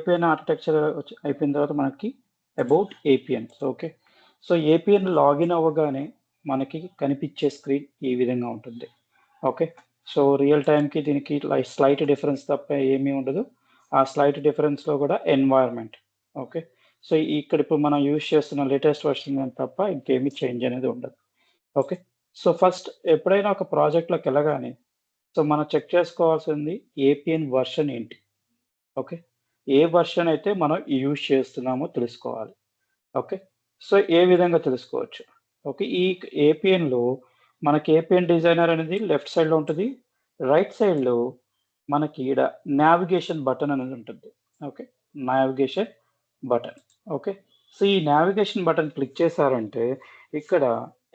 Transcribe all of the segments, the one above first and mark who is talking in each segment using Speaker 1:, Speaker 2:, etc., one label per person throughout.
Speaker 1: APN architecture అయిపోయిన తర్వాత మనకి about APN. Okay. So APN login అవ్వగానే మనకి కనిపించే స్క్రీన్ ఈ విధంగా ఉంటుంది. ఓకే. సో రియల్ టైంకి దీనికి స్లైట్ డిఫరెన్స్ తప్ప ఏమీ ఉండదు. ఆ స్లైట్ డిఫరెన్స్లో కూడా ఎన్వైర్న్మెంట్. ఓకే. సో ఇక్కడ ఇప్పుడు మనం యూజ్ చేస్తున్న లేటెస్ట్ వర్షన్ తప్ప ఇంకేమీ చేంజ్ అనేది ఉండదు. ఓకే. సో ఫస్ట్ ఎప్పుడైనా ఒక ప్రాజెక్ట్లోకి వెళ్ళగానే సో మనం చెక్ చేసుకోవాల్సింది ఏపీఎన్ వర్షన్ ఏంటి. ఓకే. ఏ వర్షన్ అయితే మనం యూజ్ చేస్తున్నామో తెలుసుకోవాలి. ఓకే. సో ఏ విధంగా తెలుసుకోవచ్చు. ఓకే. ఈ ఏపీఎన్‌లో మనకి ఏపీఎన్ డిజైనర్ అనేది లెఫ్ట్ సైడ్‌లో ఉంటది. రైట్ సైడ్‌లో మనకి ఈడ నావిగేషన్ బటన్ అనేది ఉంటుంది. Okay. Navigation button. Okay. So ఈ నావిగేషన్ బటన్ క్లిక్ చేశారంటే ఇక్కడ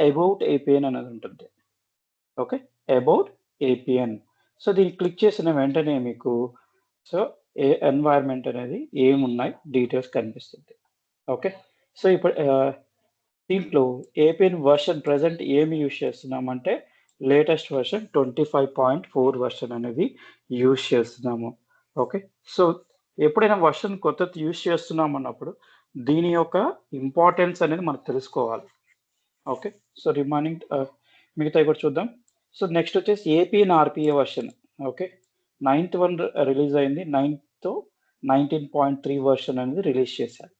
Speaker 1: అబౌట్ ఏపీఎన్ అనేది ఉంటుంది. ఓకే. About APN. సో దీన్ని క్లిక్ చేసిన వెంటనే మీకు సో ఎన్వైర్న్మెంట్ అనేది ఏమున్నాయి డీటెయిల్స్ కనిపిస్తుంది. ఓకే. సో ఇప్పుడు దీంట్లో ఏపీఎన్ వర్షన్ ప్రెజెంట్ ఏమి యూజ్ చేస్తున్నామంటే లేటెస్ట్ వర్షన్ 25.4 వర్షన్ అనేది యూజ్ చేస్తున్నాము. ఓకే. సో ఎప్పుడైనా వర్షన్ కొత్తది యూజ్ చేస్తున్నాం అన్నప్పుడు దీని యొక్క ఇంపార్టెన్స్ అనేది మనకు తెలుసుకోవాలి. ఓకే. సో రిమైనింగ్ మిగతావి కూడా చూద్దాం. సో నెక్స్ట్ వచ్చేసి APN RPA version. Okay. 9th one release అయింది. 9th 19.3 వర్షన్ అనేది రిలీజ్ చేశారు.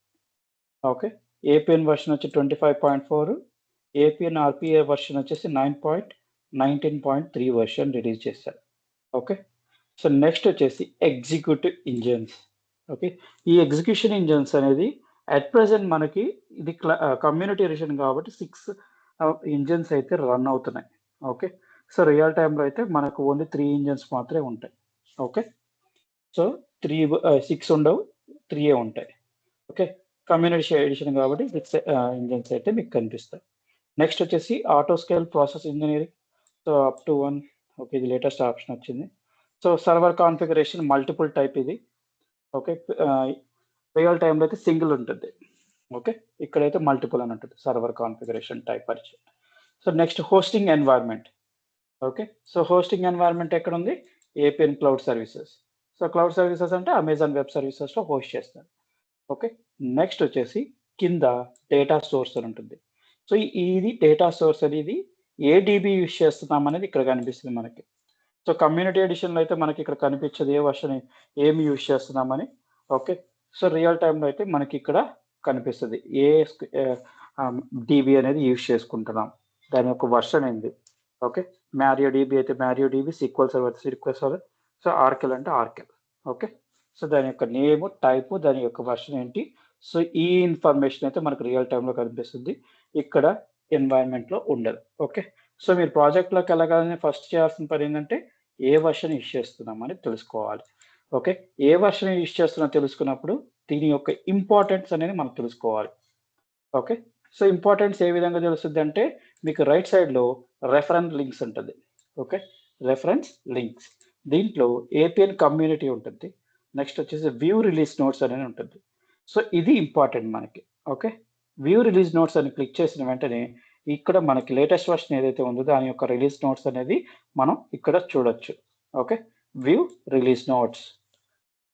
Speaker 1: ఓకే. ఏపీఎన్ వర్షన్ వచ్చి 25.4 ఏపీఎన్ ఆర్‌పిఏ వర్షన్ వచ్చేసి 19.3 వర్షన్ రిలీజ్ చేశారు. ఓకే. సో నెక్స్ట్ వచ్చేసి ఎగ్జిక్యూటివ్ ఇంజిన్స్. ఓకే. ఈ ఎగ్జిక్యూషన్ ఇంజిన్స్ అనేది అట్ ప్రెజెంట్ మనకి ఇది కమ్యూనిటీ ఎడిషన్ కాబట్టి 6 ఇంజిన్స్ అయితే రన్ అవుతున్నాయి. ఓకే. సో రియల్ టైమ్‌లో అయితే మనకు ఓన్లీ 3 ఇంజిన్స్ మాత్రమే ఉంటాయి. ఓకే. సో 6 ఉండవు. 3 ఉంటాయి. ఓకే. కమ్యూనిటీ ఎడిషన్ కాబట్టి 6 ఇంజిన్స్ అయితే మీకు కనిపిస్తాయి. నెక్స్ట్ వచ్చేసి auto scale process engineering. So up to 1 okay. ఇది లేటెస్ట్ ఆప్షన్ వచ్చింది. So server configuration multiple type ఇది. ఓకే. రియల్ టైమ్‌లో అయితే సింగిల్ ఉంటుంది. ఓకే. ఇక్కడైతే మల్టిపుల్ అని ఉంటుంది. సర్వర్ కాన్ఫిగరేషన్ టైప్ పరిచయం. So next hosting environment. Okay. So hosting environment ఎక్కడుంది? APN cloud services. So cloud services అంటే అమెజాన్ వెబ్ సర్వీసెస్‌లో హోస్ట్ చేస్తారు. ఓకే. నెక్స్ట్ వచ్చేసి కింద డేటా సోర్స్ అని ఉంటుంది. సో ఇది డేటా సోర్స్ అనేది ఏ డీబీ యూజ్ చేస్తున్నాం అనేది ఇక్కడ కనిపిస్తుంది మనకి. సో కమ్యూనిటీ ఎడిషన్‌లో అయితే మనకి ఇక్కడ కనిపించదు ఏ వర్షన్ ఏమి యూజ్ చేస్తున్నామని. ఓకే. సో రియల్ టైమ్‌లో అయితే మనకి ఇక్కడ కనిపిస్తది. డీబీ అనేది యూజ్ చేసుకుంటున్నాం. దాని యొక్క వర్షన్ ఏంది. ఓకే. మ్యారియో డీబీ అయితే మ్యారియో డీబీ, సీక్వెల్ సర్వర్ అయితే సీక్వెల్ సర్వర్. సో ఆర్కెల్ అంటే ఆర్కెల్. ఓకే. సో దాని యొక్క నేమ్, టైప్, దాని యొక్క వర్షన్ ఏంటి. సో ఈ ఇన్ఫర్మేషన్ అయితే మనకు రియల్ టైమ్‌లో కనిపిస్తుంది. ఇక్కడ ఎన్వైర్న్మెంట్‌లో ఉండదు. ఓకే. సో మీరు ప్రాజెక్ట్‌లోకి వెళ్ళగానే ఫస్ట్ చేయాల్సిన పని ఏంటంటే ఏ వర్షన్ యూజ్ చేస్తున్నాం అని తెలుసుకోవాలి. ఓకే. ఏ వర్షన్ యూజ్ చేస్తున్నామో తెలుసుకున్నప్పుడు దీని యొక్క ఇంపార్టెన్స్ అనేది మనం తెలుసుకోవాలి. ఓకే. సో ఇంపార్టెన్స్ ఏ విధంగా తెలుస్తుందంటే మీకు రైట్ సైడ్‌లో రెఫరెన్స్ లింక్స్ ఉంటది. ఓకే. Reference links. దీంట్లో ఏపీఎన్ కమ్యూనిటీ ఉంటుంది. నెక్స్ట్ వచ్చేసి వ్యూ రిలీజ్ నోట్స్ అనేది ఉంటుంది. సో ఇది ఇంపార్టెంట్ మనకి. ఓకే. వ్యూ రిలీజ్ నోట్స్ అని క్లిక్ చేసిన వెంటనే ఇక్కడ మనకి లేటెస్ట్ వర్షన్ ఏదైతే ఉందో దాని యొక్క రిలీజ్ నోట్స్ అనేది మనం ఇక్కడ చూడొచ్చు. Okay. View release notes.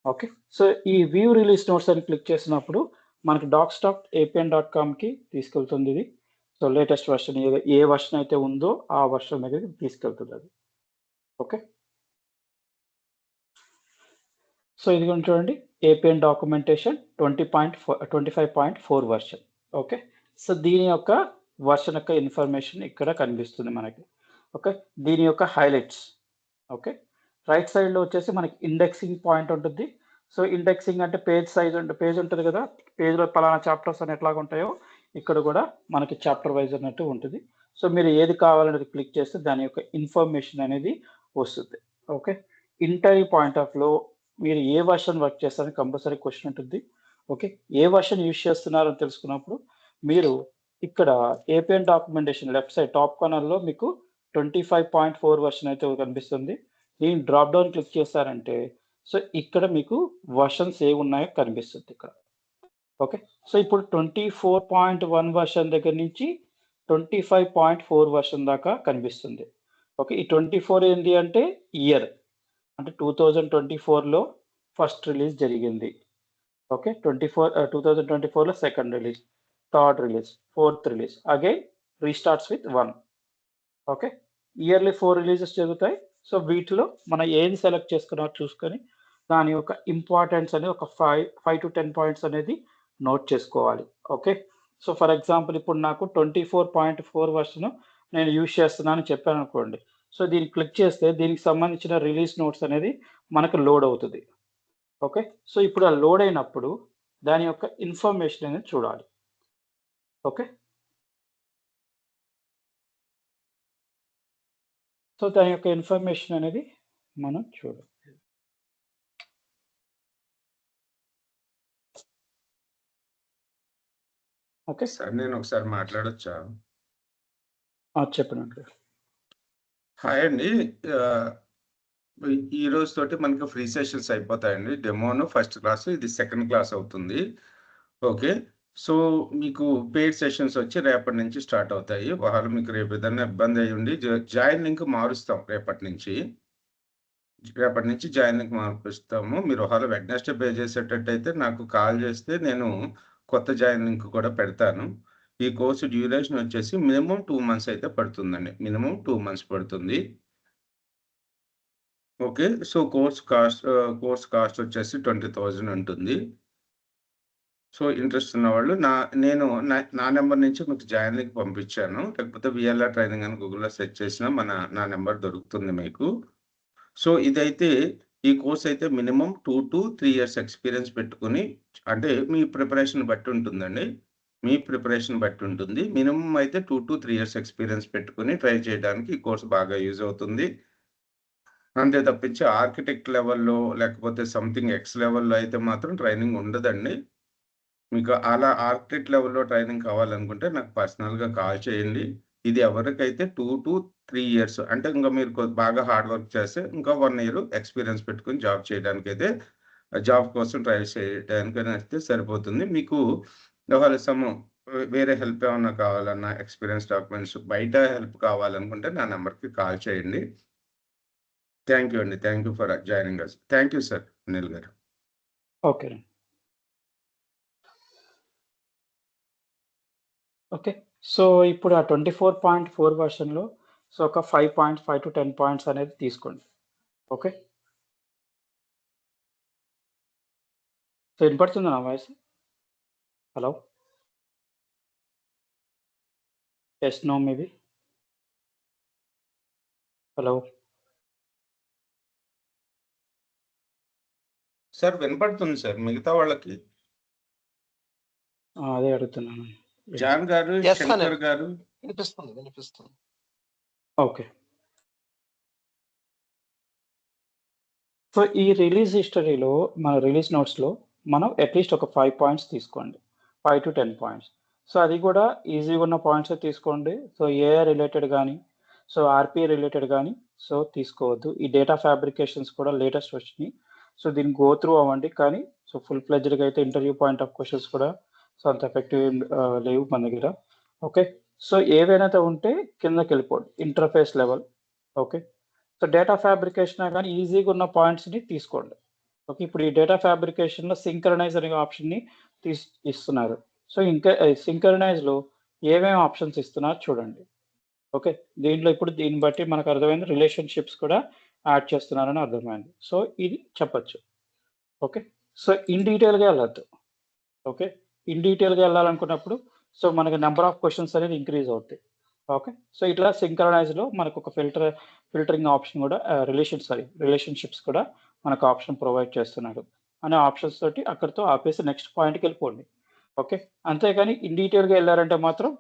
Speaker 1: Okay. So ఈ వ్యూ రిలీజ్ నోట్స్ అని క్లిక్ చేసినప్పుడు మనకి docs.apn.comకి తీసుకెళ్తుంది ఇది. సో లేటెస్ట్ వర్షన్ ఏ వర్షన్ అయితే ఉందో ఆ వర్షన్ దగ్గరికి తీసుకెళ్తుంది అది. ఓకే. సో ఇదిగోండి చూడండి APN documentation 25.4 version. Okay. So దీని యొక్క వర్షన్ యొక్క ఇన్ఫర్మేషన్ ఇక్కడ కనిపిస్తుంది మనకి. ఓకే. దీని యొక్క హైలైట్స్. ఓకే. రైట్ సైడ్‌లో వచ్చేసి మనకి ఇండెక్సింగ్ పాయింట్ ఉంటుంది. సో ఇండెక్సింగ్ అంటే పేజ్ సైజ్ పేజ్ ఉంటది కదా! పేజ్‌లో పలానా చాప్టర్స్ అని ఎట్లాగా ఉంటాయో ఇక్కడ కూడా మనకి చాప్టర్ వైస్ అన్నట్టు ఉంటుంది. సో మీరు ఏది కావాలనేది క్లిక్ చేస్తే దాని యొక్క ఇన్ఫర్మేషన్ అనేది వస్తుంది. ఓకే. ఇంటర్వ్యూ పాయింట్ ఆఫ్‌లో మీరు ఏ వర్షన్ వర్క్ చేస్తారని కంపల్సరీ క్వెషన్ ఉంటుంది. ఓకే. ఏ వర్షన్ యూజ్ చేస్తున్నారని తెలుసుకున్నప్పుడు మీరు ఇక్కడ APN documentation left side top కార్నర్‌లో మీకు 25.4 వర్షన్ అయితే కనిపిస్తుంది. దీన్ని డ్రాప్ డౌన్ క్లిక్ చేశారంటే సో ఇక్కడ మీకు వర్షన్స్ ఏవున్నాయో కనిపిస్తుంది ఇక్కడ. ఓకే. సో ఇప్పుడు 24.1 వర్షన్ దగ్గర నుంచి 25.4 వర్షన్ దాకా కనిపిస్తుంది. ఓకే. ఈ 24 ఏంటి అంటే ఇయర్. అంటే 2024లో ఫస్ట్ రిలీజ్ జరిగింది. ఓకే 2024లో second release, third release, fourth release, again restarts with 1. Okay yearly 4 releases జరుగుతాయి. సో వీటిలో మనం ఏది సెలెక్ట్ చేసుకున్నారో చూసుకొని దాని యొక్క ఇంపార్టెన్స్ అనేది ఒక 5 to 10 పాయింట్స్ అనేది నోట్ చేసుకోవాలి. ఓకే సో ఫర్ ఎగ్జాంపుల్ ఇప్పుడు నాకు 24.4 వర్షన్ నేను యూజ్ చేస్తున్నానని చెప్పాను అనుకోండి. సో దీన్ని క్లిక్ చేస్తే దీనికి సంబంధించిన రిలీజ్ నోట్స్ అనేది మనకు లోడ్ అవుతుంది. ఓకే సో ఇప్పుడు ఆ లోడ్ అయినప్పుడు దాని యొక్క ఇన్ఫర్మేషన్ అనేది చూడాలి. ఓకే సో దాని యొక్క ఇన్ఫర్మేషన్ అనేది మనం చూడాలి. ఓకే
Speaker 2: సార్ నేను ఒకసారి మాట్లాడొచ్చా?
Speaker 1: చెప్పండి.
Speaker 2: హాయ్ అండి. ఈ రోజు తోటి మనకి ఫ్రీ సెషన్స్ అయిపోతాయండి. డెమోను ఫస్ట్ క్లాస్, ఇది సెకండ్ క్లాస్ అవుతుంది. ఓకే సో మీకు పెయిడ్ సెషన్స్ వచ్చి రేపటి నుంచి స్టార్ట్ అవుతాయి. వాళ్ళు మీకు రేపు ఏదైనా ఇబ్బంది అయ్యి ఉండి జాయిన్ లింక్ మారుస్తాం రేపటి నుంచి జాయిన్ లింక్ మార్పిస్తాము. మీరు ఒకవేళ వెడ్నెస్డే పే చేసేటట్టయితే నాకు కాల్ చేస్తే నేను కొత్త జాయిన్ లింక్ కూడా పెడతాను. ఈ కోర్సు డ్యూరేషన్ వచ్చేసి మినిమం 2 మంత్స్ అయితే పడుతుందండి. మినిమం 2 మంత్స్ పడుతుంది. ఓకే సో కోర్స్ కాస్ట్ వచ్చేసి 20,000 ఉంటుంది. సో ఇంట్రెస్ట్ ఉన్నవాళ్ళు నేను నా నెంబర్ నుంచి మీకు జాయిన్ లింక్ పంపించాను. లేకపోతే విఎల్ఆర్ ట్రైనింగ్ అని గూగుల్‌లో సెర్చ్ చేసినా నా నెంబర్ దొరుకుతుంది మీకు. సో ఇదైతే ఈ కోర్స్ అయితే మినిమం 2 to 3 ఇయర్స్ ఎక్స్‌పీరియన్స్ పెట్టుకొని, అంటే మీ ప్రిపరేషన్ బట్టి ఉంటుందండి. మీ ప్రిపరేషన్ బట్టి ఉంటుంది. మినిమం అయితే 2 to 3 ఇయర్స్ ఎక్స్‌పీరియన్స్ పెట్టుకొని ట్రై చేయడానికి ఈ కోర్స్ బాగా యూజ్ అవుతుంది. అంతే తప్పించి ఆర్కిటెక్ట్ లెవెల్‌లో లేకపోతే సంథింగ్ ఎక్స్ లెవెల్‌లో అయితే మాత్రం ట్రైనింగ్ ఉండదండి. మీకు అలా ఆర్కిటెక్ట్ లెవెల్‌లో ట్రైనింగ్ కావాలనుకుంటే నాకు పర్సనల్‌గా కాల్ చేయండి. ఇది ఎవరికైతే 2 to 3 ఇయర్స్ అంటే ఇంక మీరు బాగా హార్డ్ వర్క్ చేస్తే ఇంకా 1 ఇయర్ ఎక్స్‌పీరియన్స్ పెట్టుకొని జాబ్ చేయడానికైతే జాబ్ కోసం ట్రై చేయడానికైతే సరిపోతుంది. మీకు ఒకవేళ వేరే హెల్ప్ ఏమన్నా కావాలన్నా ఎక్స్‌పీరియన్స్ డాక్యుమెంట్స్ బయట హెల్ప్ కావాలనుకుంటే నా నంబర్‌కి కాల్ చేయండి. థాంక్ యూ అండి. Thank you for joining us. Thank you sir Anil గారు.
Speaker 1: ఓకే. ఓకే. సో ఇప్పుడు ఆ 24.4 వర్షన్‌లో సో ఒక 5 to 10 పాయింట్స్ అనేది తీసుకోండి. ఓకే. సో వినపడుతుందా నా voice? Hello? Yes, no maybe? Hello?
Speaker 2: Sir వినపడుతుంది సార్ మిగతా వాళ్ళకి.
Speaker 1: అదే అడుగుతున్నాను.
Speaker 2: జాన్ గారు,
Speaker 3: Yes,
Speaker 2: శంకర్
Speaker 3: Anil.
Speaker 2: గారు.
Speaker 3: వినిపిస్తుంది.
Speaker 1: ఓకే. సో ఈ రిలీజ్ హిస్టరీలో మన రిలీజ్ నోట్స్‌లో మనం అట్‌లీస్ట్ ఒక 5 పాయింట్స్ తీసుకోండి. 5 to 10 పాయింట్స్. సో అది కూడా ఈజీగా ఉన్న పాయింట్సే తీసుకోండి. సో ఏఐ రిలేటెడ్ గానీ, సో ఆర్‌పిఐ రిలేటెడ్ గానీ సో తీసుకోవద్దు. ఈ డేటా ఫ్యాబ్రికేషన్స్ కూడా లేటెస్ట్ వచ్చినియి. సో దీన్ని గో త్రూ అవ్వండి. కానీ సో ఫుల్ ఫ్లెడ్జ్డ్‌గా అయితే ఇంటర్వ్యూ పాయింట్ ఆఫ్ క్వెషన్స్ కూడా సో అంత ఎఫెక్టివ్ లేవు మన దగ్గర. ఓకే. సో ఏవైనా ఉంటే కిందకెళ్ళిపోండి. Interface level. Okay. So data fabrication గానీ ఈజీగా ఉన్న పాయింట్స్‌ని తీసుకోండి. ఓకే. ఇప్పుడు ఈ డేటా ఫ్యాబ్రికేషన్‌లో సింక్రనైజ్ అనే ఆప్షన్‌ని ఇస్తున్నారు. సో ఇంకా సింక్రనైజ్‌లో ఏమేమి ఆప్షన్స్ ఇస్తున్నారో చూడండి. ఓకే. దీంట్లో ఇప్పుడు దీన్ని బట్టి మనకు అర్థమైంది రిలేషన్‌షిప్స్ కూడా యాడ్ చేస్తున్నారని అర్థమైంది. సో ఇది చెప్పొచ్చు. ఓకే. సో ఇన్ డీటెయిల్‌గా ఎళ్ళొద్దు. ఓకే. ఇన్ డీటెయిల్‌గా ఎళ్ళాలనుకున్నప్పుడు సో మనకి నంబర్ ఆఫ్ క్వెషన్స్ అనేది ఇంక్రీజ్ అవుతాయి. ఓకే. సో ఇట్లా సింక్రనైజ్‌లో మనకు ఒక ఫిల్టరింగ్ ఆప్షన్ కూడా రిలేషన్‌షిప్స్ కూడా మనకు ఆప్షన్ ప్రొవైడ్ చేస్తున్నాడు. అనే ఆప్షన్స్ తోటి అక్కడితో ఆపేసి నెక్స్ట్ పాయింట్‌కెళ్ళిపోండి. ఓకే. అంతేగాని ఇన్ డీటెయిల్‌గా ఎళ్లారంటే మాత్రం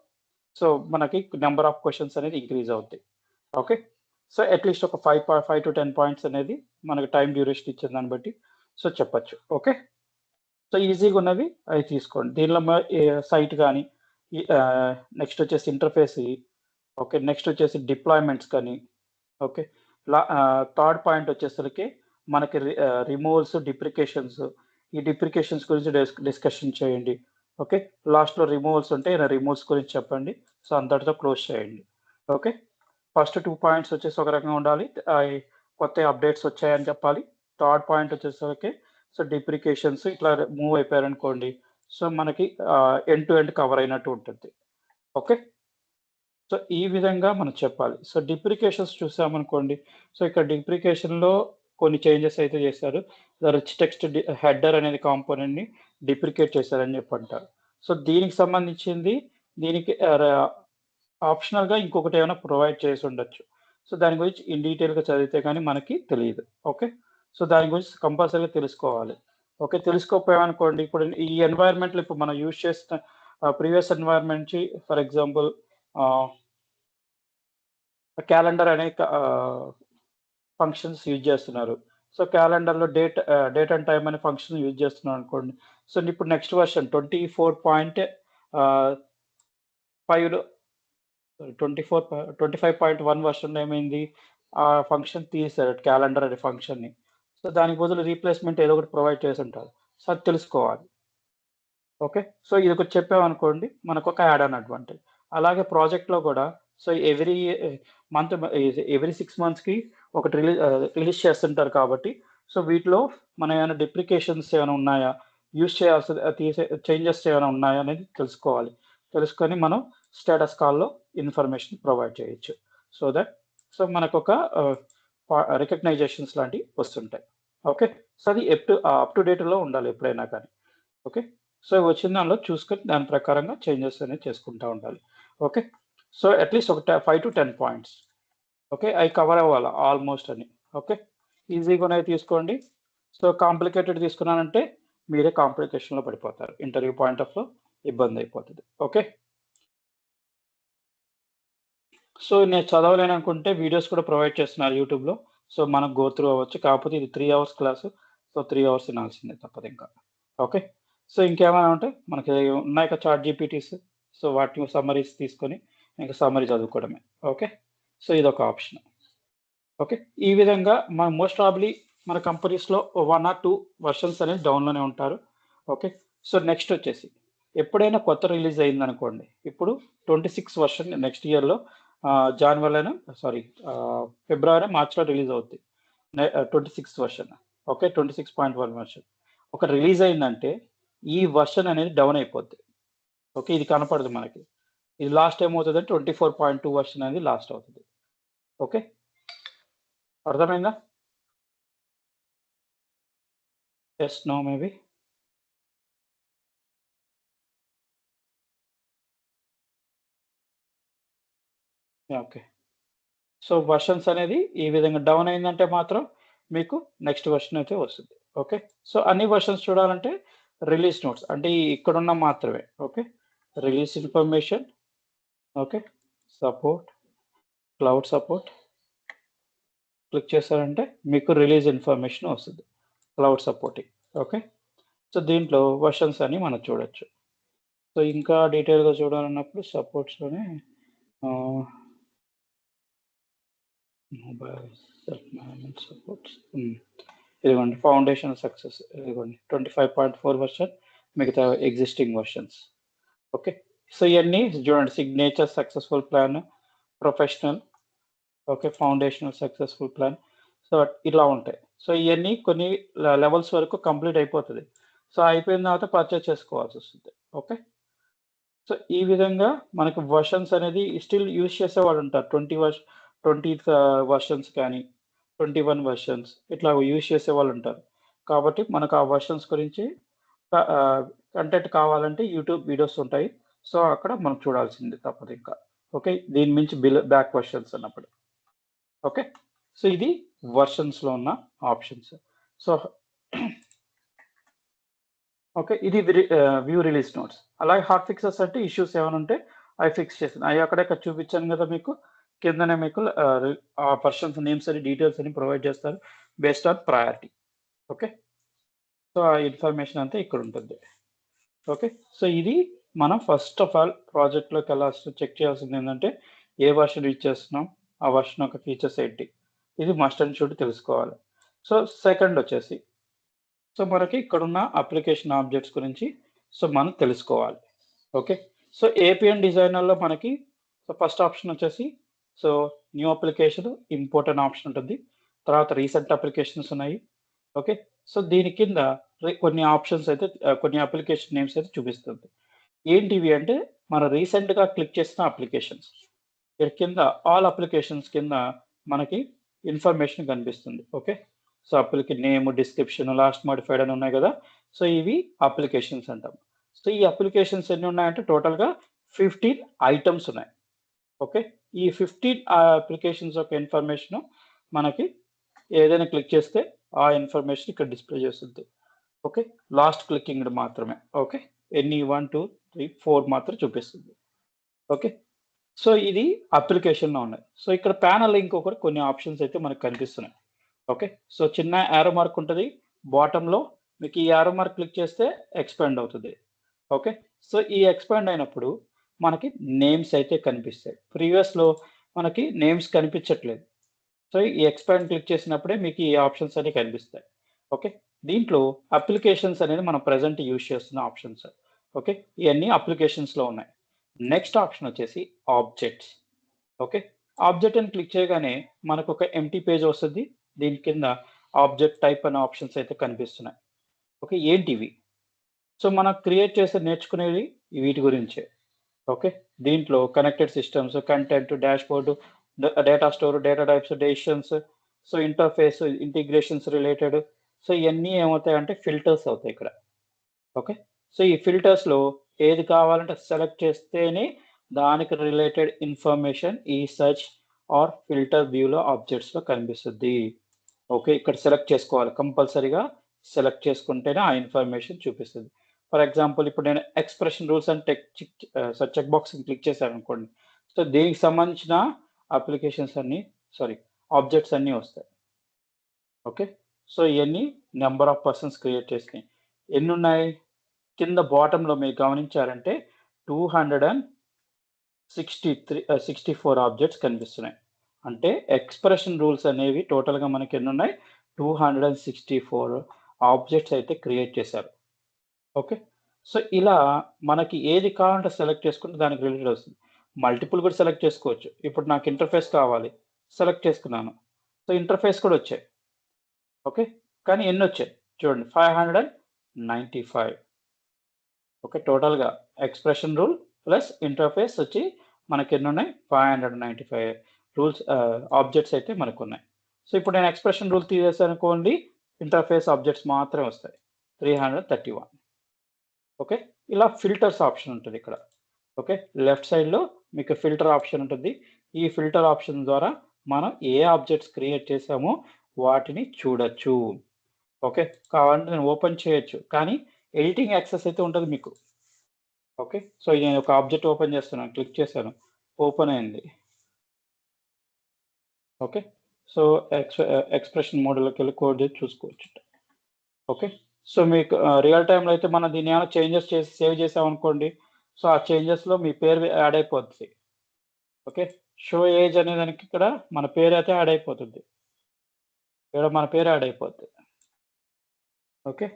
Speaker 1: సో మనకి నంబర్ ఆఫ్ క్వెషన్స్ అనేది ఇంక్రీజ్ అవుతాయి. ఓకే. సో అట్‌లీస్ట్ ఒక 5 to 10 పాయింట్స్ అనేది మనకు టైమ్ డ్యూరేషన్ ఇచ్చిన దాన్ని బట్టి సో చెప్పొచ్చు. ఓకే. సో ఈజీగా ఉన్నవి అవి తీసుకోండి. దీనిలో సైట్ గానీ, నెక్స్ట్ వచ్చేసి ఇంటర్ఫేస్ ఓకే. నెక్స్ట్ వచ్చేసి డిప్లాయ్‌మెంట్స్ కానీ, ఓకే. థర్డ్ పాయింట్ వచ్చేసరికి మనకి రిమూవల్స్, డిప్రికేషన్స్. ఈ డిప్రికేషన్స్ గురించి డిస్కషన్ చేయండి. ఓకే. లాస్ట్‌లో రిమూవల్స్ ఉంటే రిమూవల్స్ గురించి చెప్పండి. సో అంతటితో క్లోజ్ చేయండి. ఓకే. ఫస్ట్ 2 పాయింట్స్ వచ్చేసి ఒక రకంగా ఉండాలి. కొత్త అప్డేట్స్ వచ్చాయని చెప్పాలి. థర్డ్ పాయింట్ వచ్చేసరికి సో డిప్రికేషన్స్ ఇట్లా మూవ్ అయిపోయారనుకోండి, సో మనకి ఎండ్ టు ఎండ్ కవర్ అయినట్టు ఉంటుంది. ఓకే. సో ఈ విధంగా మనం చెప్పాలి. సో డిప్రికేషన్స్ చూసామనుకోండి, సో ఇక్కడ డిప్రికేషన్‌లో కొన్ని చేంజెస్ అయితే చేశారు. రిచ్ టెక్స్ట్ హెడర్ అనేది కాంపోనెంట్‌ని డిప్రికేట్ చేశారని చెప్పి అంటారు. సో దీనికి సంబంధించింది దీనికి ఆప్షనల్‌గా ఇంకొకటి ఏమైనా ప్రొవైడ్ చేసి ఉండొచ్చు. సో దాని గురించి ఇన్ డీటెయిల్‌గా చదివితే గాని మనకి తెలీదు. ఓకే. సో దాని గురించి కంపల్సరీగా తెలుసుకోవాలి. ఓకే. తెలుసుకోకపోయామనుకోండి, ఇప్పుడు ఈ ఎన్వైర్న్‌మెంట్‌లో ఇప్పుడు మనం యూజ్ చేస్తున్న ప్రీవియస్ ఎన్వైర్న్‌మెంట్ నుంచి ఫర్ ఎగ్జాంపుల్ క్యాలెండర్ అనే ఫంక్షన్స్ యూజ్ చేస్తున్నారు. సో క్యాలెండర్‌లో డేట్ అండ్ టైమ్ అనే ఫంక్షన్ యూజ్ చేస్తున్నాం అనుకోండి. సో ఇప్పుడు నెక్స్ట్ వెర్షన్ 5లో 25.1 వెర్షన్‌లో ఏమైంది? ఆ ఫంక్షన్ తీసేసారు క్యాలెండర్ అనే ఫంక్షన్‌ని. సో దానికి బదులు రీప్లేస్‌మెంట్ ఏదో ఒకటి ప్రొవైడ్ చేసుంటారు. సో అది తెలుసుకోవాలి. ఓకే. సో ఇదొకటి చెప్పామనుకోండి, మనకొక యాడ్ ఆన్ అడ్వాంటేజ్. అలాగే ప్రాజెక్ట్‌లో గూడా సో ఎవ్రీ 6 మంత్స్‌కి ఒకటి రిలీజ్ చేస్తుంటారు కాబట్టి, సో వీటిలో మనం ఏమైనా డిప్రికేషన్స్ ఏమైనా ఉన్నాయా? యూజ్ చేయాల్సిన చేంజెస్ ఏమైనా ఉన్నాయా అనేది తెలుసుకోవాలి. తెలుసుకొని మనం స్టేటస్ కాల్‌లో ఇన్ఫర్మేషన్ ప్రొవైడ్ చేయొచ్చు. సో దట్ సో మనకొక రికగ్నైజేషన్స్ లాంటివి వస్తుంటాయి. ఓకే. సో అది అప్ టు డేట్‌లో ఉండాలి ఎప్పుడైనా కానీ. ఓకే. సో వచ్చిన దానిలో చూసుకొని దాని ప్రకారంగా చేంజెస్ అనేది చేసుకుంటా ఉండాలి. ఓకే. సో అట్‌లీస్ట్ ఒక 5-10 పాయింట్స్. ఓకే. అయి కవర్ అవ్వాలి ఆల్‌మోస్ట్ అని. ఓకే. ఈజీగా ఉన్నయి తీసుకోండి. సో కాంప్లికేటెడ్ తీసుకున్నానంటే మీరే కాంప్లికేషన్‌లో పడిపోతారు. ఇంటర్వ్యూ పాయింట్ ఆఫ్‌లో ఇబ్బందయిపోతది. ఓకే. సో నేను చదవలేననుకుంటే వీడియోస్ కూడా ప్రొవైడ్ చేస్తున్నారు యూట్యూబ్‌లో. సో మనం గో త్రూ అవ్వచ్చు. కాకపోతే ఇది 3 అవర్స్ క్లాసు. సో 3 అవర్స్ వినాల్సిందే తప్పదింకా. ఓకే. సో ఇంకేమైనా ఉంటే మనకి ఉన్నాయి కదా చాట్ జీపీటీస్. సో వాటి సమ్మరీస్ తీసుకొని ఇంక సమ్మరీ చదువుకోవడమే. ఓకే. సో ఇదొక ఆప్షన్. ఓకే. ఈ విధంగా మోస్ట్ ప్రాబబ్లీ మన కంపెనీస్‌లో 1 ఆర్ 2 వెర్షన్స్ అనేది డౌన్‌లోనే ఉంటారు. ఓకే. సో నెక్స్ట్ వచ్చేసి ఎప్పుడైనా కొత్త రిలీజ్ అయిందనుకోండి. ఇప్పుడు 26 వెర్షన్ నెక్స్ట్ ఇయర్‌లో ఫిబ్రవరి, మార్చ్‌లో రిలీజ్ అవుద్ది. 26థ్ వెర్షన్. ఓకే. 26.1 వెర్షన్. ఒక రిలీజ్ అయిందంటే ఈ వెర్షన్ అనేది డౌన్ అయిపోద్ది. ఓకే. ఇది కనపడదు మనకి. ఇది లాస్ట్ ఏమవుతదంటే 24.2 వెర్షన్ అనేది లాస్ట్ అవుతది. ఓకే. అర్థమైందా? Yes, no maybe? Okay. So versions అనేది ఈ విధంగా డౌన్ అయిందంటే మాత్రం మీకు నెక్స్ట్ వెర్షన్ అయితే వస్తది. ఓకే. సో అన్ని వెర్షన్స్ చూడాలంటే రిలీజ్ నోట్స్ అంటే ఇక్కడున్న మాత్రమే. Okay. Release information. Okay. Support, cloud support click చేశారంటే మీకు రిలీజ్ ఇన్ఫర్మేషన్ వస్తది. Cloud supporting. ఓకే. సో దీంట్లో వెర్షన్స్ అని మనం చూడొచ్చు. సో ఇంకా డీటెయిల్‌గా చూడాలన్నప్పుడు సపోర్ట్స్‌లోనే మొబైల్ సెల్ఫ్ మేనేజ్మెంట్ సపోర్ట్స్. ఇదిగోండి ఫౌండేషన్ సక్సెస్. ఇదిగోండి 25.4 వెర్షన్, మిగతా ఎగ్జిస్టింగ్ వెర్షన్స్. ఓకే. సో ఇయన్నీ చూడండి signature successful plan, professional, okay, foundational successful plan. So ఇలా ఉంటాయి. సో ఇయన్నీ కొన్ని లెవెల్స్ వరకు కంప్లీట్ అయిపోతది. సో అయిపోయిన తర్వాత పర్చేజ్ చేసుకోవాల్సొస్తది. ఓకే. సో ఈ విధంగా మనకు వెర్షన్స్ అనేది స్టిల్ యూజ్ చేసేవాళ్ళుంటారు. 20 వెర్షన్స్ కానీ, 21 వెర్షన్స్ ఇట్లా యూజ్ చేసేవాళ్ళుంటారు. కాబట్టి మనకు ఆ వెర్షన్స్ గురించి కంటెంట్ కావాలంటే యూట్యూబ్ వీడియోస్ ఉంటాయి. సో అక్కడ మనం చూడాల్సిందే తప్పదింకా. ఓకే. దీని మించి బ్యాక్ వెర్షన్స్ అన్నప్పుడు. ఓకే. సో ఇది వెర్షన్స్‌లో ఉన్న ఆప్షన్స్. So okay. ఇది వ్యూ రిలీజ్ నోట్స్. అలాగే హాట్ ఫిక్సెస్ అంటే ఇష్యూస్ ఏమైనా ఉంటే అవి ఫిక్స్ చేసాను. అవి అక్కడక్కడ చూపించాను కదా మీకు. కిందనే మీకు ఆ పర్సన్స్ నేమ్స్ అని డీటెయిల్స్ అని ప్రొవైడ్ చేస్తారు based on priority. Okay. So ఆ ఇన్ఫర్మేషన్ అంతా ఇక్కడ ఉంటుంది. ఓకే. సో ఇది మనం ఫస్ట్ ఆఫ్ ఆల్ ప్రాజెక్ట్‌లోకి చెక్ చేయాల్సింది ఏంటంటే ఏ వెర్షన్ యూజ్ చేస్తున్నాం, ఆ వెర్షన్ యొక్క ఫీచర్స్ ఏంటి. ఇది మస్ట్ అండ్ షుడ్ తెలుసుకోవాలి. సో సెకండ్ వచ్చేసి సో మనకి ఇక్కడున్న అప్లికేషన్ ఆబ్జెక్ట్స్ గురించి సో మనం తెలుసుకోవాలి. ఓకే. సో ఏపీఎన్ డిజైనర్‌లో మనకి సో ఫస్ట్ ఆప్షన్ వచ్చేసి సో న్యూ అప్లికేషన్ ఇంపోర్ట్ అనే ఆప్షన్ ఉంటుంది. తర్వాత రీసెంట్ అప్లికేషన్స్ ఉన్నాయి. ఓకే. సో దీని కింద కొన్ని ఆప్షన్స్ అయితే కొన్ని అప్లికేషన్ నేమ్స్ అయితే చూపిస్తుంది. ఏంటివి అంటే మన రీసెంట్‌గా క్లిక్ చేసిన అప్లికేషన్స్. ఇక్కడ కింద ఆల్ అప్లికేషన్స్ కింద మనకి ఇన్ఫర్మేషన్ కనిపిస్తుంది. Okay. So name, description, last modified అని ఉన్నాయి కదా! సో ఇవి అప్లికేషన్స్ అంటాం. సో ఈ అప్లికేషన్స్ ఎన్ని ఉన్నాయంటే టోటల్‌గా 15 ఐటెమ్స్ ఉన్నాయి. ఓకే. ఈ 15 అప్లికేషన్స్ యొక్క ఇన్ఫర్మేషన్ మనకి ఏదైనా క్లిక్ చేస్తే ఆ ఇన్ఫర్మేషన్ ఇక్కడ డిస్‌ప్లే చేస్తుంది. ఓకే. లాస్ట్ క్లికింగ్‌ది మాత్రమే. ఓకే. ఎన్ని 1, 2, 3, 4 మాత్రం చూపిస్తుంది. ఓకే. సో ఇది అప్లికేషన్‌లో ఉన్నాయి. సో ఇక్కడ ప్యానెల్‌లో ఇంకొకటి కొన్ని ఆప్షన్స్ అయితే మనకు కనిపిస్తున్నాయి. ఓకే. సో చిన్న యారో మార్క్ ఉంటది. బాటమ్‌లో మీకు ఈ యారో మార్క్ క్లిక్ చేస్తే ఎక్స్‌పాండ్ అవుతది. ఓకే. సో ఈ ఎక్స్‌పాండ్ అయినప్పుడు మనకి నేమ్స్ అయితే కనిపిస్తాయి. ప్రీవియస్‌లో మనకి నేమ్స్ కనిపించట్లేదు. సో ఈ ఎక్స్‌పాండ్ క్లిక్ చేసినప్పుడే మీకు ఈ ఆప్షన్స్ అన్ని కనిపిస్తాయి. ఓకే. దీంట్లో అప్లికేషన్స్ అనేది మనం ప్రెజెంట్ యూజ్ చేస్తున్న ఆప్షన్స్. ఓకే. ఇయన్నీ అప్లికేషన్స్‌లో ఉన్నాయి. నెక్స్ట్ ఆప్షన్ వచ్చేసి ఆబ్జెక్ట్స్. ఓకే. ఆబ్జెక్ట్ అని క్లిక్ చేయగానే మనకొక ఎంప్టీ పేజ్ వస్తది. దీని కింద ఆబ్జెక్ట్ టైప్ అనే ఆప్షన్స్ అయితే కనిపిస్తున్నాయి. ఓకే. ఏంటివి? సో మనం క్రియేట్ చేసి నేర్చుకునేవి వీటి గురించే. ఓకే. దీంట్లో connected systems, content, dashboard, data store, data types, decisions, so interface, integrations related. So ఇయన్నీ ఏమవుతాయంటే ఫిల్టర్స్ అవుతాయి ఇక్కడ. ఓకే. సో ఈ ఫిల్టర్స్‌లో ఏది కావాలంటే సెలెక్ట్ చేస్తేనే దానికి రిలేటెడ్ ఇన్ఫర్మేషన్ ఈ సెర్చ్ ఆర్ ఫిల్టర్ వ్యూలో ఆబ్జెక్ట్స్‌లో కనిపిస్తది. ఓకే. ఇక్కడ సెలెక్ట్ చేసుకోవాలి. కంపల్సరీగా సెలెక్ట్ చేసుకుంటేనే ఆ ఇన్ఫర్మేషన్ చూపిస్తది. ఫర్ ఎగ్జాంపుల్ ఇప్పుడు నేను ఎక్స్‌ప్రెషన్ రూల్స్ అండ్ చెక్ బాక్స్‌ని క్లిక్ చేశాననుకోండి. సో దీనికి సంబంధించిన అప్లికేషన్స్ అన్నీ ఆబ్జెక్ట్స్ అన్నీ వస్తాయి. ఓకే. సో ఇయన్నీ నంబర్ ఆఫ్ పర్సన్స్ క్రియేట్ చేసినయి. ఎన్నున్నాయి? కింద బాటమ్‌లో మీరు గమనించారంటే 64 ఆబ్జెక్ట్స్ కనిపిస్తున్నాయి. అంటే ఎక్స్‌ప్రెషన్ రూల్స్ అనేవి టోటల్‌గా మనకి ఎన్నున్నాయి? 264 ఆబ్జెక్ట్స్ అయితే క్రియేట్ చేశారు. ఓకే. సో ఇలా మనకి ఏది కావాలంటే సెలెక్ట్ చేసుకుంటే దానికి రిలేటెడ్ వస్తుంది. మల్టిపుల్ కూడా సెలెక్ట్ చేసుకోవచ్చు. ఇప్పుడు నాకు ఇంటర్ఫేస్ కావాలి. సెలెక్ట్ చేసుకున్నాను. సో ఇంటర్ఫేస్ కూడా వచ్చాయి. ఓకే. కానీ ఎన్నొచ్చాయి? చూడండి 595. ఓకే. టోటల్‌గా ఎక్స్‌ప్రెషన్ రూల్ ప్లస్ ఇంటర్ఫేస్ వచ్చి మనకెన్నున్నాయి? 595 ఆబ్జెక్ట్స్ అయితే మనకున్నాయి. సో ఇప్పుడు నేను ఎక్స్‌ప్రెషన్ రూల్ తీసేసాననుకోండి, ఇంటర్ఫేస్ ఆబ్జెక్ట్స్ మాత్రమే వస్తాయి. 331. ఓకే. ఇలా ఫిల్టర్స్ ఆప్షన్ ఉంటదిక్కడ. ఓకే. లెఫ్ట్ సైడ్‌లో మీకు ఫిల్టర్ ఆప్షన్ ఉంటుంది. ఈ ఫిల్టర్ ఆప్షన్ ద్వారా మనం ఏ ఆబ్జెక్ట్స్ క్రియేట్ చేసామో వాటిని చూడొచ్చు. ఓకే. కావాలంటే నేను ఓపెన్ చేయొచ్చు. కానీ ఎడిటింగ్ యాక్సెస్ అయితే ఉంటది మీకు. ఓకే. సో నేను ఒక ఆబ్జెక్ట్ ఓపెన్ చేస్తున్నాను. క్లిక్ చేశాను. ఓపెన్ అయింది. ఓకే. సో ఎక్స్‌ప్రెషన్ మోడ్‌లోకెళ్ళి కోడ్ చేసి చూసుకోవచ్చు. ఓకే. సో మీకు రియల్ టైమ్‌లో అయితే మనం దీన్ని ఏమైనా చేంజెస్ చేసి సేవ్ చేసామనుకోండి. సో ఆ చేంజెస్‌లో మీ పేరు యాడ్ అయిపోద్ది. ఓకే. షో ఏజ్ అనే దానికి ఇక్కడ మన పేరైతే యాడ్ అయిపోతుంది. ఇక్కడ మన పేరు యాడ్ అయిపోద్ది. ఓకే.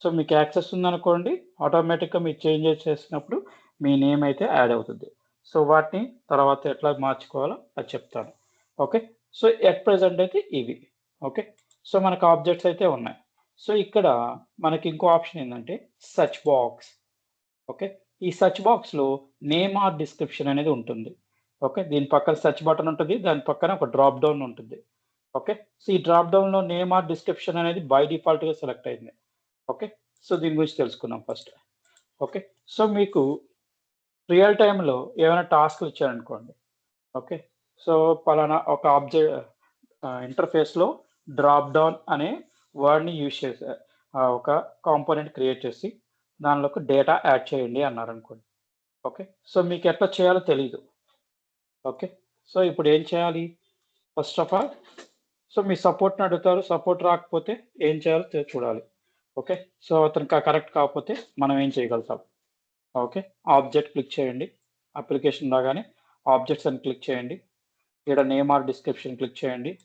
Speaker 1: సో మీకు యాక్సెస్ ఉందనుకోండి, ఆటోమేటిక్‌గా మీరు చేంజెస్ చేసినప్పుడు మీ నేమ్ అయితే యాడ్ అవుతుంది. సో వాటిని తర్వాత ఎట్లా మార్చుకోవాలో అది చెప్తాను. ఓకే. సో ఎట్ ప్రెజెంట్ అయితే ఇవి. ఓకే. సో మనకు ఆబ్జెక్ట్స్ అయితే ఉన్నాయి. సో ఇక్కడ మనకి ఇంకో ఆప్షన్ ఏందంటే సెర్చ్ బాక్స్. ఓకే. ఈ సెర్చ్ బాక్స్‌లో నేమ్ ఆర్ డిస్క్రిప్షన్ అనేది ఉంటుంది. ఓకే. దీని పక్కన సెర్చ్ బటన్ ఉంటది. దాని పక్కన ఒక డ్రాప్ డౌన్ ఉంటుంది. ఓకే. సో ఈ డ్రాప్ డౌన్‌లో నేమ్ ఆర్ డిస్క్రిప్షన్ అనేది బై డిఫాల్ట్‌గా సెలెక్ట్ అయింది. ఓకే. సో దీని గురించి తెలుసుకుందాం ఫస్ట్. ఓకే. సో మీకు రియల్ టైమ్‌లో ఏమైనా టాస్క్‌లు ఇచ్చారనుకోండి. ఓకే. సో పలానా ఒక ఇంటర్ఫేస్‌లో డ్రాప్ డౌన్ అనే వర్డ్‌ని యూజ్ చేసా ఒక కాంపోనెంట్ క్రియేట్ చేసి దానిలోకి డేటా యాడ్ చేయండి అన్నారనుకోండి. ఓకే. సో మీకు ఎట్లా చేయాలో తెలీదు. ఓకే. సో ఇప్పుడు ఏం చేయాలి? ఫస్ట్ ఆఫ్ ఆల్ సో మీ సపోర్ట్‌ని అడుగుతారు. సపోర్ట్ రాకపోతే ఏం చేయాలో చూడాలి. ఓకే. సో అతను కరెక్ట్ కాకపోతే మనం ఏం చేయగలుగుతాం? ఓకే. ఆబ్జెక్ట్ క్లిక్ చేయండి. అప్లికేషన్ రాగానే ఆబ్జెక్ట్స్ అని క్లిక్ చేయండి. ఇక్కడ నేమ్ ఆర్ డిస్క్రిప్షన్ క్లిక్ చేయండి.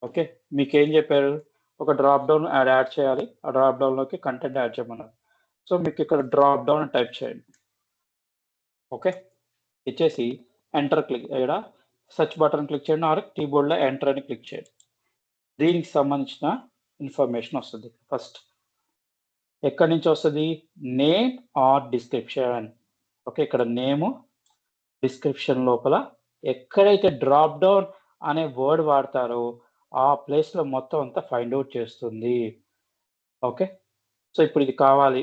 Speaker 1: ఓకే. మీకేం చెప్పారు? ఒక డ్రాప్ డౌన్ యాడ్ చేయాలి. ఆ డ్రాప్ డౌన్‌లోకి కంటెంట్ యాడ్ చేయమన్నారు. సో మీకు ఇక్కడ డ్రాప్ డౌన్ అని టైప్ చేయండి. ఓకే. ఇచ్చేసి ఎంటర్ ఈడ సెర్చ్ బటన్ క్లిక్ చేయండి ఆర్ కీబోర్డ్‌లో ఎంటర్ అని క్లిక్ చేయండి. దీనికి సంబంధించిన ఇన్ఫర్మేషన్ వస్తుంది. ఫస్ట్ ఎక్కడి నుంచి వస్తుంది? Name or description. ఓకే, ఇక్కడ నేము డిస్క్రిప్షన్ లోపల ఎక్కడైతే డ్రాప్ డౌన్ అనే వర్డ్ వాడతారో ఆ ప్లేస్లో మొత్తం అంతా ఫైండ్ అవుట్ చేస్తుంది. ఓకే, సో ఇప్పుడు ఇది కావాలి,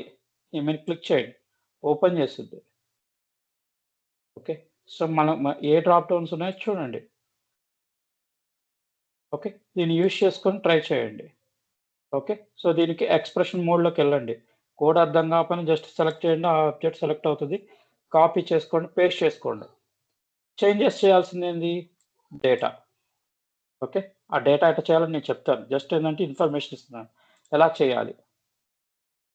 Speaker 1: మీరు క్లిక్ చేయండి, ఓపెన్ చేస్తుంది. ఓకే, సో మనం ఏ డ్రాప్ డౌన్స్ ఉన్నాయో చూడండి. ఓకే, దీన్ని యూజ్ చేసుకొని ట్రై చేయండి. ఓకే, సో దీనికి ఎక్స్ప్రెషన్ మోడ్లోకి వెళ్ళండి. కోడ్ అర్థం కాకపోయినా జస్ట్ సెలెక్ట్ చేయండి, ఆ ఆబ్జెక్ట్ సెలెక్ట్ అవుతుంది. కాపీ చేసుకోండి, పేస్ట్ చేసుకోండి. చేంజెస్ చేయాల్సింది ఏంది? డేటా. ఓకే, ఆ డేటా ఎట్లా చేయాలని నేను చెప్తాను. జస్ట్ ఏంటంటే ఇన్ఫర్మేషన్ ఇస్తున్నాను ఎలా చేయాలి.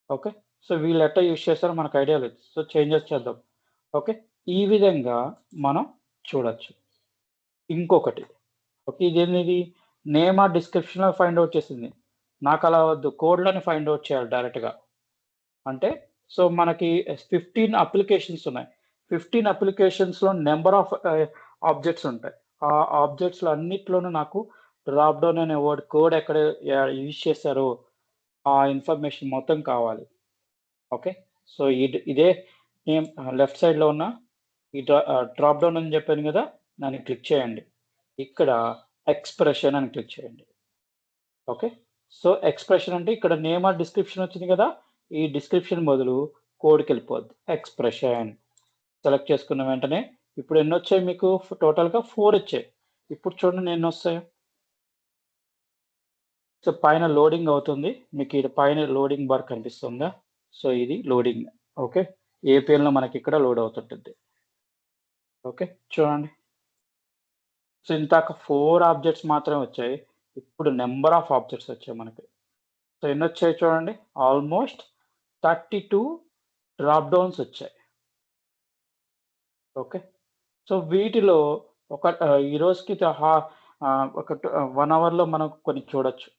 Speaker 1: ఓకే, సో వీళ్ళు ఎట్లా యూజ్ చేస్తారో మనకు ఐడియా లేదు. సో చేంజెస్ చేద్దాం. ఓకే, ఈ విధంగా మనం చూడొచ్చు. ఇంకొకటి, ఓకే, ఇదేంటిది? నేమ్ ఆ డిస్క్రిప్షన్లో ఫైండ్ అవుట్ చేసింది. నాకు అలా వద్దు, కోడ్లోనే ఫైండ్ అవుట్ చేయాలి డైరెక్ట్గా. అంటే సో మనకి 15 అప్లికేషన్స్ ఉన్నాయి. 15 అప్లికేషన్స్‌లో నెంబర్ ఆఫ్ ఆబ్జెక్ట్స్ ఉంటాయి. ఆ ఆబ్జెక్ట్స్‌లో అన్నిట్లోనూ నాకు డ్రాప్ డౌన్ అనే వర్డ్ కోడ్ ఎక్కడ యూజ్ చేశారో ఆ ఇన్ఫర్మేషన్ మొత్తం కావాలి. ఓకే, సో ఇదే నేమ్ లెఫ్ట్ సైడ్‌లో ఉన్న ఈ డ్రాప్ డౌన్ అని చెప్పాను కదా, దాన్ని క్లిక్ చేయండి. ఇక్కడ ఎక్స్‌ప్రెషన్ అని క్లిక్ చేయండి. ఓకే, సో ఎక్స్‌ప్రెషన్ అంటే ఇక్కడ నేమ్ ఆర్ డిస్క్రిప్షన్ వచ్చింది కదా, ఈ డిస్క్రిప్షన్ బదులు కోడ్‌కెళ్ళిపోద్ది. ఎక్స్‌ప్రెషన్ సెలెక్ట్ చేసుకున్న వెంటనే ఇప్పుడు ఎన్నొచ్చాయి మీకు? టోటల్‌గా 4 వచ్చాయి. ఇప్పుడు చూడండి ఎన్నొస్తాయో. సో పైన లోడింగ్ అవుతుంది. మీకు ఈడ పైన లోడింగ్ బార్ కనిపిస్తుందా? సో ఇది లోడింగ్. ఓకే, ఏపీఎల్‌లో మనకి ఇక్కడ లోడ్ అవుతుంటుంది. ఓకే, చూడండి. సో ఇందాక 4 ఆబ్జెక్ట్స్ మాత్రమే వచ్చాయి. ఇప్పుడు నంబర్ ఆఫ్ ఆబ్జెక్ట్స్ వచ్చాయి మనకి. సో ఎన్నొచ్చాయి చూడండి? ఆల్మోస్ట్ 32 డ్రాప్ డౌన్స్ వచ్చాయి. ఓకే, సో వీటిలో ఒక ఈ రోజుకి ఒక 1 అవర్‌లో మనం కొన్ని చూడొచ్చు.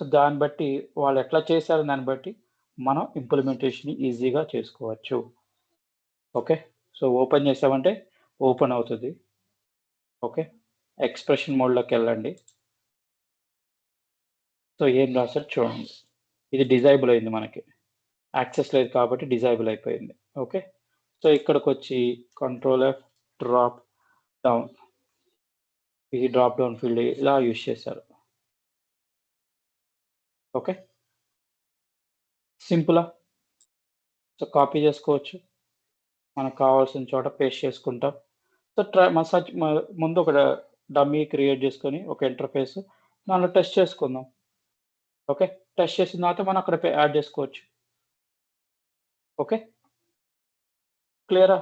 Speaker 1: సో దాన్ని బట్టి వాళ్ళు ఎట్లా చేశారో దాన్ని బట్టి మనం ఇంప్లిమెంటేషన్ ఈజీగా చేసుకోవచ్చు. ఓకే, సో ఓపెన్ చేసామంటే ఓపెన్ అవుతది. ఓకే, ఎక్స్‌ప్రెషన్ మోడ్‌లోకెళ్ళండి. సో ఏం రాసారో చూడండి. ఇది డిజేబుల్ అయింది మనకి. యాక్సెస్ లేదు కాబట్టి డిజేబుల్ అయిపోయింది. ఓకే, సో ఇక్కడికొచ్చి కంట్రోల్ ఎఫ్ డ్రాప్ డౌన్. ఇది డ్రాప్ డౌన్ ఫీల్డ్ ఇలా యూజ్ చేశారు. ఓకే, సింపులా? సో కాపీ చేసుకోవచ్చు. మనకు కావాల్సిన చోట పేస్ట్ చేసుకుంటాం. సో ముందు ఒక డమ్మీ క్రియేట్ చేసుకొని ఒక ఇంటర్ఫేస్ దాంట్లో టెస్ట్ చేసుకుందాం. ఓకే, టెస్ట్ చేసిన తర్వాత మనం అక్కడ యాడ్ చేసుకోవచ్చు. ఓకే, క్లియరా?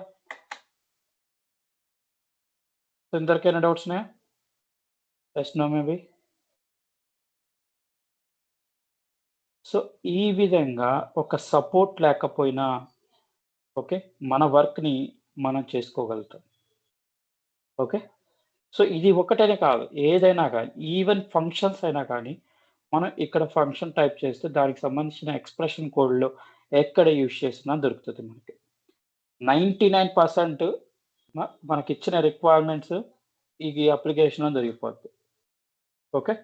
Speaker 1: ఇందరికైనా డౌట్స్ ఉన్నాయా? Yes, no, maybe. సో ఈ విధంగా ఒక సపోర్ట్ లేకపోయినా ఓకే, మన వర్క్‌ని మనం చేసుకోగలుగుతాం. ఓకే, సో ఇది ఒక్కటనే కాదు, ఏదైనా గానీ, ఈవెన్ ఫంక్షన్స్ అయినా కానీ, మనం ఇక్కడ ఫంక్షన్ టైప్ చేస్తే దానికి సంబంధించిన ఎక్స్‌ప్రెషన్ కోడ్‌లో ఎక్కడ యూజ్ చేసినా దొరుకుతది మనకి. 99% మనకిచ్చిన రిక్వైర్మెంట్స్ ఈ అప్లికేషన్‌లో దొరికిపోద్ది. ఓకే,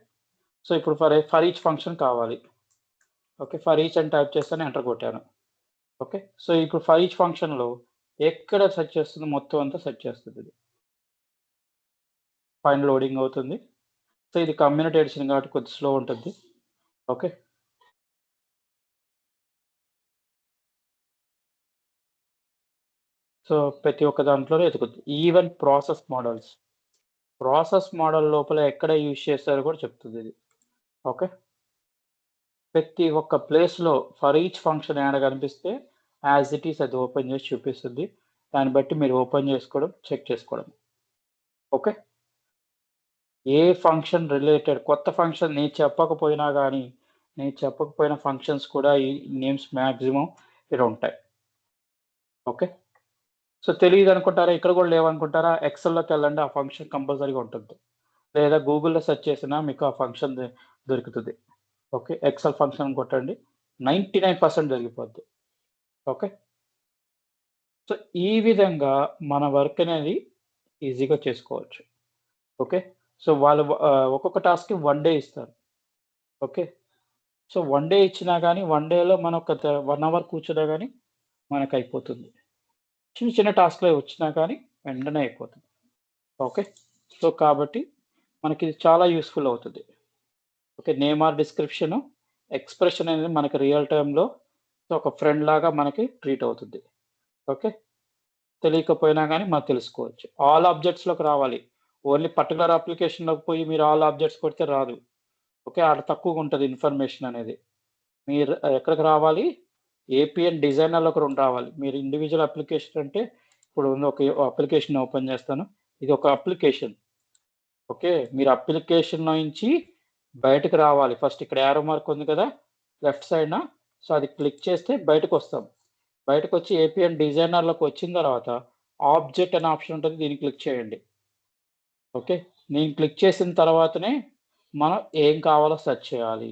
Speaker 1: సో ఇప్పుడు ఫర్ ఈచ్ ఫంక్షన్ కావాలి. ఓకే, ఫర్ ఈచ్ అని టైప్ చేస్తాను, ఎంటర్ కొట్టాను. ఓకే, సో ఇప్పుడు ఫర్ ఈచ్ ఫంక్షన్‌లో ఎక్కడ సెర్చ్ చేస్తుందో మొత్తం అంతా సెర్చ్ చేస్తదిది. పైన లోడింగ్ అవుతుంది. సో ఇది కమ్యూనిటీ ఎడిషన్ కాబట్టి కొద్దిగా స్లో ఉంటుంది. ఓకే, సో ప్రతి ఒక్క దాంట్లోనే ఎతుకుద్ది. Even process models. Process model లోపల ఎక్కడ యూజ్ చేస్తారో కూడా చెప్తుంది ఇది. ఓకే, ప్రతి ఒక్క ప్లేస్‌లో ఫర్ ఈచ్ ఫంక్షన్ ఏడ కనిపిస్తే యాజ్ ఇట్ ఈస్ అది ఓపెన్ చేసి చూపిస్తుంది. దాన్ని బట్టి మీరు ఓపెన్ చేసుకోవడం, చెక్ చేసుకోవడం. ఓకే, ఏ ఫంక్షన్ రిలేటెడ్ కొత్త ఫంక్షన్ నేను చెప్పకపోయిన ఫంక్షన్స్ కూడా ఈ నేమ్స్ మాక్సిమం ఇక్కడ ఉంటాయి. ఓకే, సో తెలీదనుకుంటారా? ఇక్కడ కూడా లేవనుకుంటారా? ఎక్సెల్‌లోకెళ్ళండి, ఆ ఫంక్షన్ కంపల్సరీగా ఉంటుంది. లేదా గూగుల్‌లో సెర్చ్ చేసినా మీకు ఆ ఫంక్షన్ దొరుకుతది. ఓకే, ఎక్సెల్ ఫంక్షన్ అని కొట్టండి. 99% దొరికిపోద్ది. ఓకే, సో ఈ విధంగా మన వర్క్ అనేది ఈజీగా చేసుకోవచ్చు. ఓకే, సో వాళ్ళు ఒక్కొక్క టాస్క్‌కి 1 డే ఇస్తారు. ఓకే, సో 1 డే ఇచ్చినా గానీ 1 డేలో మనం ఒక 1 అవర్ కూర్చున్నా గానీ మనకయిపోతుంది. చిన్న చిన్న టాస్క్‌లే వచ్చినా కానీ వెంటనే అయిపోతుంది. ఓకే. సో, కాబట్టి మనకిది చాలా యూజ్‌ఫుల్ అవుతది. Okay. Name or description, expression అనేది మనకి రియల్ టైమ్‌లో ఒక ఫ్రెండ్ లాగా మనకి ట్రీట్ అవుతుంది. ఓకే. తెలియకపోయినా గానీ మనం తెలుసుకోవచ్చు. ఆల్ ఆబ్జెక్ట్స్‌లోకి రావాలి. ఓన్లీ పర్టిక్యులర్ అప్లికేషన్‌లోకి పోయి మీరు ఆల్ ఆబ్జెక్ట్స్ కొడితే రాదు. ఓకే. ఆడ తక్కువగుంటది ఇన్ఫర్మేషన్ అనేది. మీరు ఎక్కడికి రావాలి? ఏపీఎన్ డిజైనర్‌లోకి రావాలి. మీరు ఇండివిడ్యువల్ అప్లికేషన్ అంటే ఇప్పుడు ఒక అప్లికేషన్ ఓపెన్ చేస్తాను. ఇది ఒక అప్లికేషన్. ఓకే. మీరు అప్లికేషన్ నుంచి బయటకి రావాలి. ఫస్ట్ ఇక్కడ యారో మార్క్ ఉంది కదా! లెఫ్ట్ సైడ్‌న. సో, అది క్లిక్ చేస్తే బయటకొస్తాం. బయటకొచ్చి ఏపీఎన్ డిజైనర్‌లోకి వచ్చిన తర్వాత ఆబ్జెక్ట్ అనే ఆప్షన్ ఉంటుంది. దీన్ని క్లిక్ చేయండి. ఓకే. నేను క్లిక్ చేసిన తర్వాతనే మనం ఏం కావాలో సెర్చ్ చేయాలి.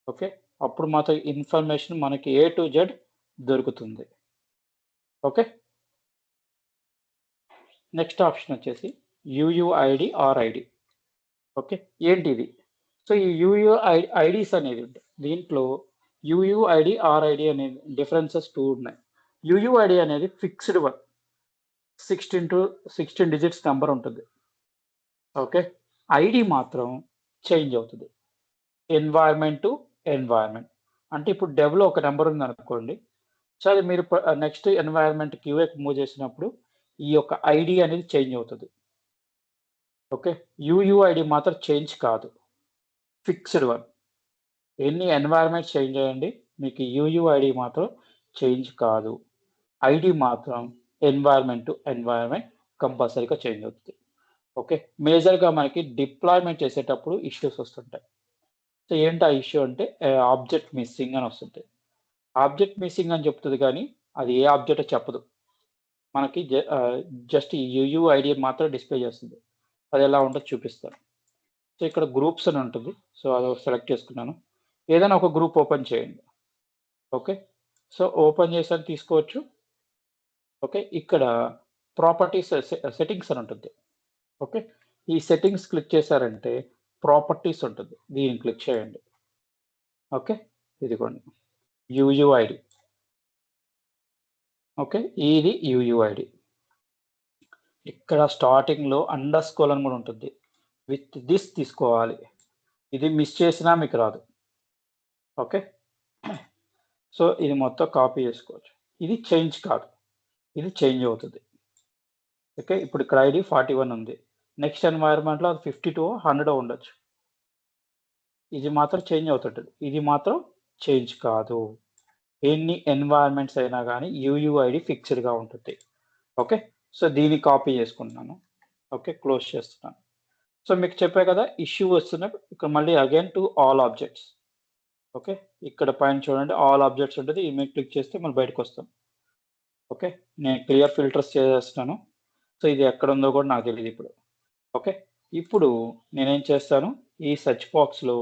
Speaker 1: ఓకే. అప్పుడు మాత్రం ఇన్ఫర్మేషన్ మనకి ఏ టు జెడ్ దొరుకుతుంది. ఓకే. నెక్స్ట్ ఆప్షన్ వచ్చేసి యూయూఐడి ఆర్ ఐడి. ఓకే. ఏంటిది? సో, ఈ ఐడీస్ అనేవి ఉంటాయి. దీంట్లో యూయూఐడి, ఆర్ఐడి అనేది డిఫరెన్సెస్ 2 ఉన్నాయి. యూయూఐడి అనేది ఫిక్స్‌డ్ వన్. 16 డిజిట్స్ నంబర్ ఉంటుంది. ఓకే. ఐడీ మాత్రం చేంజ్ అవుతది. Environment to environment. అంటే ఇప్పుడు డెవ్‌లో ఒక నంబర్ ఉందనుకోండి. సో, అది మీరు నెక్స్ట్ ఎన్వైర్న్మెంట్ క్యూఏకి మూవ్ చేసినప్పుడు ఈ యొక్క ఐడీ అనేది చేంజ్ అవుతది. ఓకే. యూయూఐడి మాత్రం చేంజ్ కాదు. Fixed one. ఎన్ని ఎన్వైర్న్మెంట్స్ చేంజ్ అయ్యండి. మీకు యూయూఐడి మాత్రం చేంజ్ కాదు. ఐడీ మాత్రం ఎన్వైర్న్మెంట్ టు ఎన్వైర్న్మెంట్ కంపల్సరీగా చేంజ్ అవుతది. ఓకే. మేజర్‌గా మనకి డిప్లాయ్‌మెంట్ చేసేటప్పుడు ఇష్యూస్ వస్తుంటాయి. సో, ఏంటి ఆ ఇష్యూ అంటే ఆబ్జెక్ట్ మిస్సింగ్ అని వస్తుంది. ఆబ్జెక్ట్ మిస్సింగ్ అని చెప్తది గానీ, అది ఏ ఆబ్జెక్టో చెప్పదు. మనకి జస్ట్ యూయూఐడి మాత్రం డిస్‌ప్లే చేస్తుంది. అదెలా ఉంటదో చూపిస్తాను. సో, ఇక్కడ గ్రూప్స్ అని ఉంటుంది. సో, అదొకటి సెలెక్ట్ చేసుకున్నాను. ఏదైనా ఒక గ్రూప్ ఓపెన్ చేయండి. ఓకే. సో, ఓపెన్ చేసాను తీసుకోవచ్చు. ఓకే. ఇక్కడ ప్రాపర్టీస్ సెట్టింగ్స్ అని ఉంటుంది. ఓకే. ఈ సెట్టింగ్స్ క్లిక్ చేశారంటే ప్రాపర్టీస్ ఉంటుంది. దీన్ని క్లిక్ చేయండి. ఓకే. ఇదిగోండి. యూయూఐడి. ఓకే. ఇది యూయూఐడి. ఇక్కడ స్టార్టింగ్‌లో అండర్‌స్కోర్ అని కూడా ఉంటుంది. విత్ థిస్ తీసుకోవాలి. ఇది మిస్ చేసినా మీకు రాదు. ఓకే. సో, ఇది మొత్తం కాపీ చేసుకోవచ్చు. ఇది చేంజ్ కాదు. ఇది చేంజ్ అవుతది. ఓకే. ఇప్పుడు ఇక్కడ ఐడీ 41 ఉంది. నెక్స్ట్ ఎన్వైర్న్మెంట్‌లో అది 52 100 ఉండొచ్చు. ఇది మాత్రం చేంజ్ అవుతుంటది. ఇది మాత్రం చేంజ్ కాదు. ఎన్ని ఎన్వైర్న్మెంట్స్ అయినా గాని యూయూఐడి ఫిక్స్‌డ్‌గా ఉంటుంది. ఓకే. సో, దీన్ని కాపీ చేసుకుంటున్నాను. ఓకే. క్లోజ్ చేస్తున్నాను. సో, మీకు చెప్పా కదా! ఇష్యూ వస్తున్నప్పుడు ఇక్కడ మళ్ళీ again to all objects. Okay. ఇక్కడ పైన చూడండి ఆల్ ఆబ్జెక్ట్స్ ఉంటది. ఇది మీద క్లిక్ చేస్తే మనం బయటకొస్తాం. ఓకే. నేను క్లియర్ ఫిల్టర్స్ చేసేస్తున్నాను. సో, ఇది ఎక్కడుందో కూడా నాకు తెలీదిప్పుడు. ఓకే. ఇప్పుడు నేనేం చేస్తాను, ఈ సెర్చ్ బాక్స్‌లో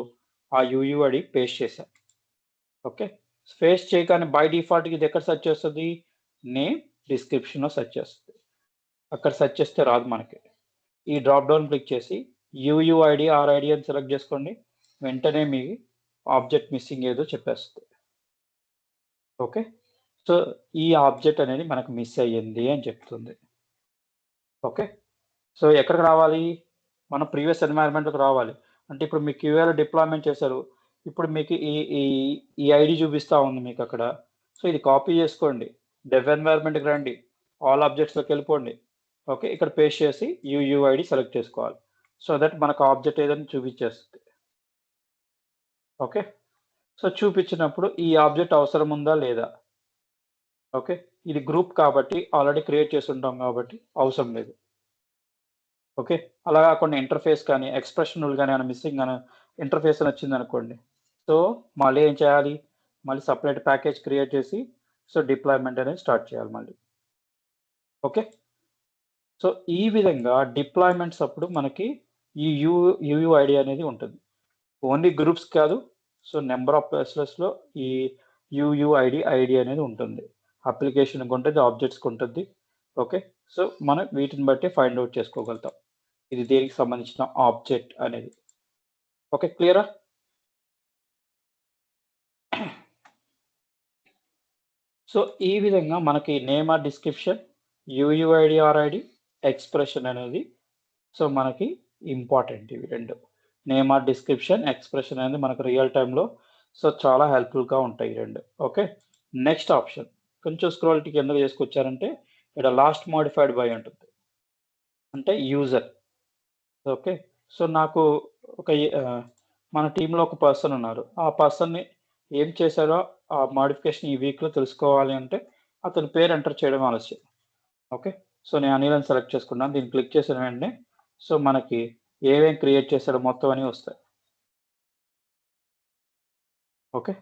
Speaker 1: ఆ యూయూఐడి పేస్ట్ చేశా. ఓకే. పేస్ట్ చేయగానే బై డిఫాల్ట్‌గా ఇది ఎక్కడ సెర్చ్ చేస్తది? నేమ్, డిస్క్రిప్షన్‌లో సెర్చ్ చేస్తది. అక్కడ సెర్చ్ చేస్తే రాదు మనకి. ఈ డ్రాప్ డౌన్ క్లిక్ చేసి యూయూఐడి, ఆర్ఐడి అని సెలెక్ట్ చేసుకోండి. వెంటనే మీ ఆబ్జెక్ట్ మిస్సింగ్ ఏదో చెప్పేస్తది. ఓకే. సో, ఈ ఆబ్జెక్ట్ అనేది మనకు మిస్ అయ్యింది అని చెప్తుంది. ఓకే. సో, ఎక్కడికి రావాలి? మన ప్రీవియస్ ఎన్వైర్న్మెంట్‌లోకి రావాలి. అంటే ఇప్పుడు మీకు క్యూఏలో డిప్లాయ్‌మెంట్ చేశారు. ఇప్పుడు మీకు ఈ ఈ ఈ ఐడీ చూపిస్తా ఉంది మీకక్కడ. సో, ఇది కాపీ చేసుకోండి. డెవ్ ఎన్వైర్న్మెంట్‌కి రండి. ఆల్ ఆబ్జెక్ట్స్‌లోకెళ్ళిపోండి. ఓకే. ఇక్కడ పేస్ట్ చేసి యూయూఐడి సెలెక్ట్ చేసుకోవాలి. సో దట్ మనకు ఆబ్జెక్ట్ ఏదని చూపించేస్తది. ఓకే. సో, చూపించినప్పుడు ఈ ఆబ్జెక్ట్ అవసరం ఉందా? లేదా? ఓకే. ఇది గ్రూప్ కాబట్టి ఆల్రెడీ క్రియేట్ చేసుంటాం కాబట్టి అవసరం లేదు. ఓకే. అలా కాకుండా ఇంటర్‌ఫేస్ కానీ, ఎక్స్‌ప్రెషన్ రూల్ గాని ఏమైనా మిస్సింగ్ గాని ఇంటర్‌ఫేస్ అని వచ్చిందనుకోండి. సో, మళ్ళీ ఏం చేయాలి? మళ్ళీ సెపరేట్ ప్యాకేజ్ క్రియేట్ చేసి, సో, డిప్లాయ్‌మెంట్ అనేది స్టార్ట్ చేయాలి మళ్ళీ. ఓకే. సో, ఈ విధంగా డిప్లాయ్‌మెంట్స్ అప్పుడు మనకి ఈ యూయూఐడి అనేది ఉంటుంది. ఓన్లీ గ్రూప్స్ కాదు. సో, నంబర్ ఆఫ్ ప్లేసెస్‌లో ఈ ఐడీ అనేది ఉంటుంది. అప్లికేషన్‌కి ఉంటది, ఆబ్జెక్ట్స్‌కి ఉంటది. ఓకే. సో, మనం వీటిని బట్టి ఫైండ్ ఔట్ చేసుకోగలుగుతాం. ఇది దేనికి సంబంధించిన ఆబ్జెక్ట్ అనేది. ఓకే. క్లియరా? సో ఈ విధంగా మనకి name or description, UUID or ID, expression అనేది సో మనకి ఇంపార్టెంట్ ఇవి 2. నేమ్ ఆర్ డిస్క్రిప్షన్, ఎక్స్ప్రెషన్ అనేది మనకు రియల్ టైమ్‌లో సో చాలా హెల్ప్‌ఫుల్‌గా ఉంటాయి ఈ 2. ఓకే. నెక్స్ట్ ఆప్షన్ కొంచెం స్క్రోల్ కిందకి చేసుకొచ్చారంటే ఇక్కడ లాస్ట్ మోడిఫైడ్ బై ఉంటుంది. అంటే యూజర్. ఓకే. సో నాకు ఒక మన టీమ్‌లో ఒక పర్సన్ ఉన్నారు. ఆ పర్సన్‌ని ఏం చేశారో ఆ మోడిఫికేషన్ ఈ వీక్‌లో తెలుసుకోవాలి అంటే అతని పేరు ఎంటర్ చేయడం ఆలస్యం. ఓకే. సో నేను అనిల్ అని సెలెక్ట్ చేసుకున్నాను. దీన్ని క్లిక్ చేసిన వెంటనే సో మనకి ఏమేం క్రియేట్ చేశాడో మొత్తం అన్నీ వస్తాయి. ఓకే.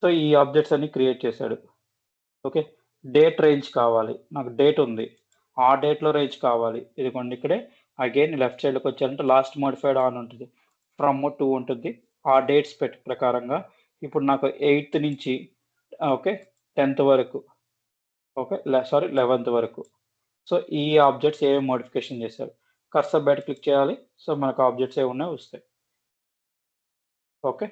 Speaker 1: సో ఈ ఆబ్జెక్ట్స్ అన్నీ క్రియేట్ చేశాడు. ఓకే. డేట్ రేంజ్ కావాలి. నాకు డేట్ ఉంది. ఆ డేట్‌లో రేంజ్ కావాలి. ఇదిగోండి ఇక్కడే అగైన్ లెఫ్ట్ సైడ్‌లోకి వచ్చారంటే లాస్ట్ మోడిఫైడ్ ఆన్ ఉంటుంది. ఫ్రమ్ టు ఉంటుంది. ఆ డేట్స్ ప్రకారంగా ఇప్పుడు నాకు 8థ్ నుంచి ఓకే 10థ్ వరకు ఓకే. సారీ 11థ్ వరకు. సో ఈ ఆబ్జెక్ట్స్ ఏమేమి మోడిఫికేషన్ చేశారు. కర్సర్ బయట క్లిక్ చేయాలి. సో మనకు ఆబ్జెక్ట్స్ ఏమున్నాయో వస్తాయి. ఓకే.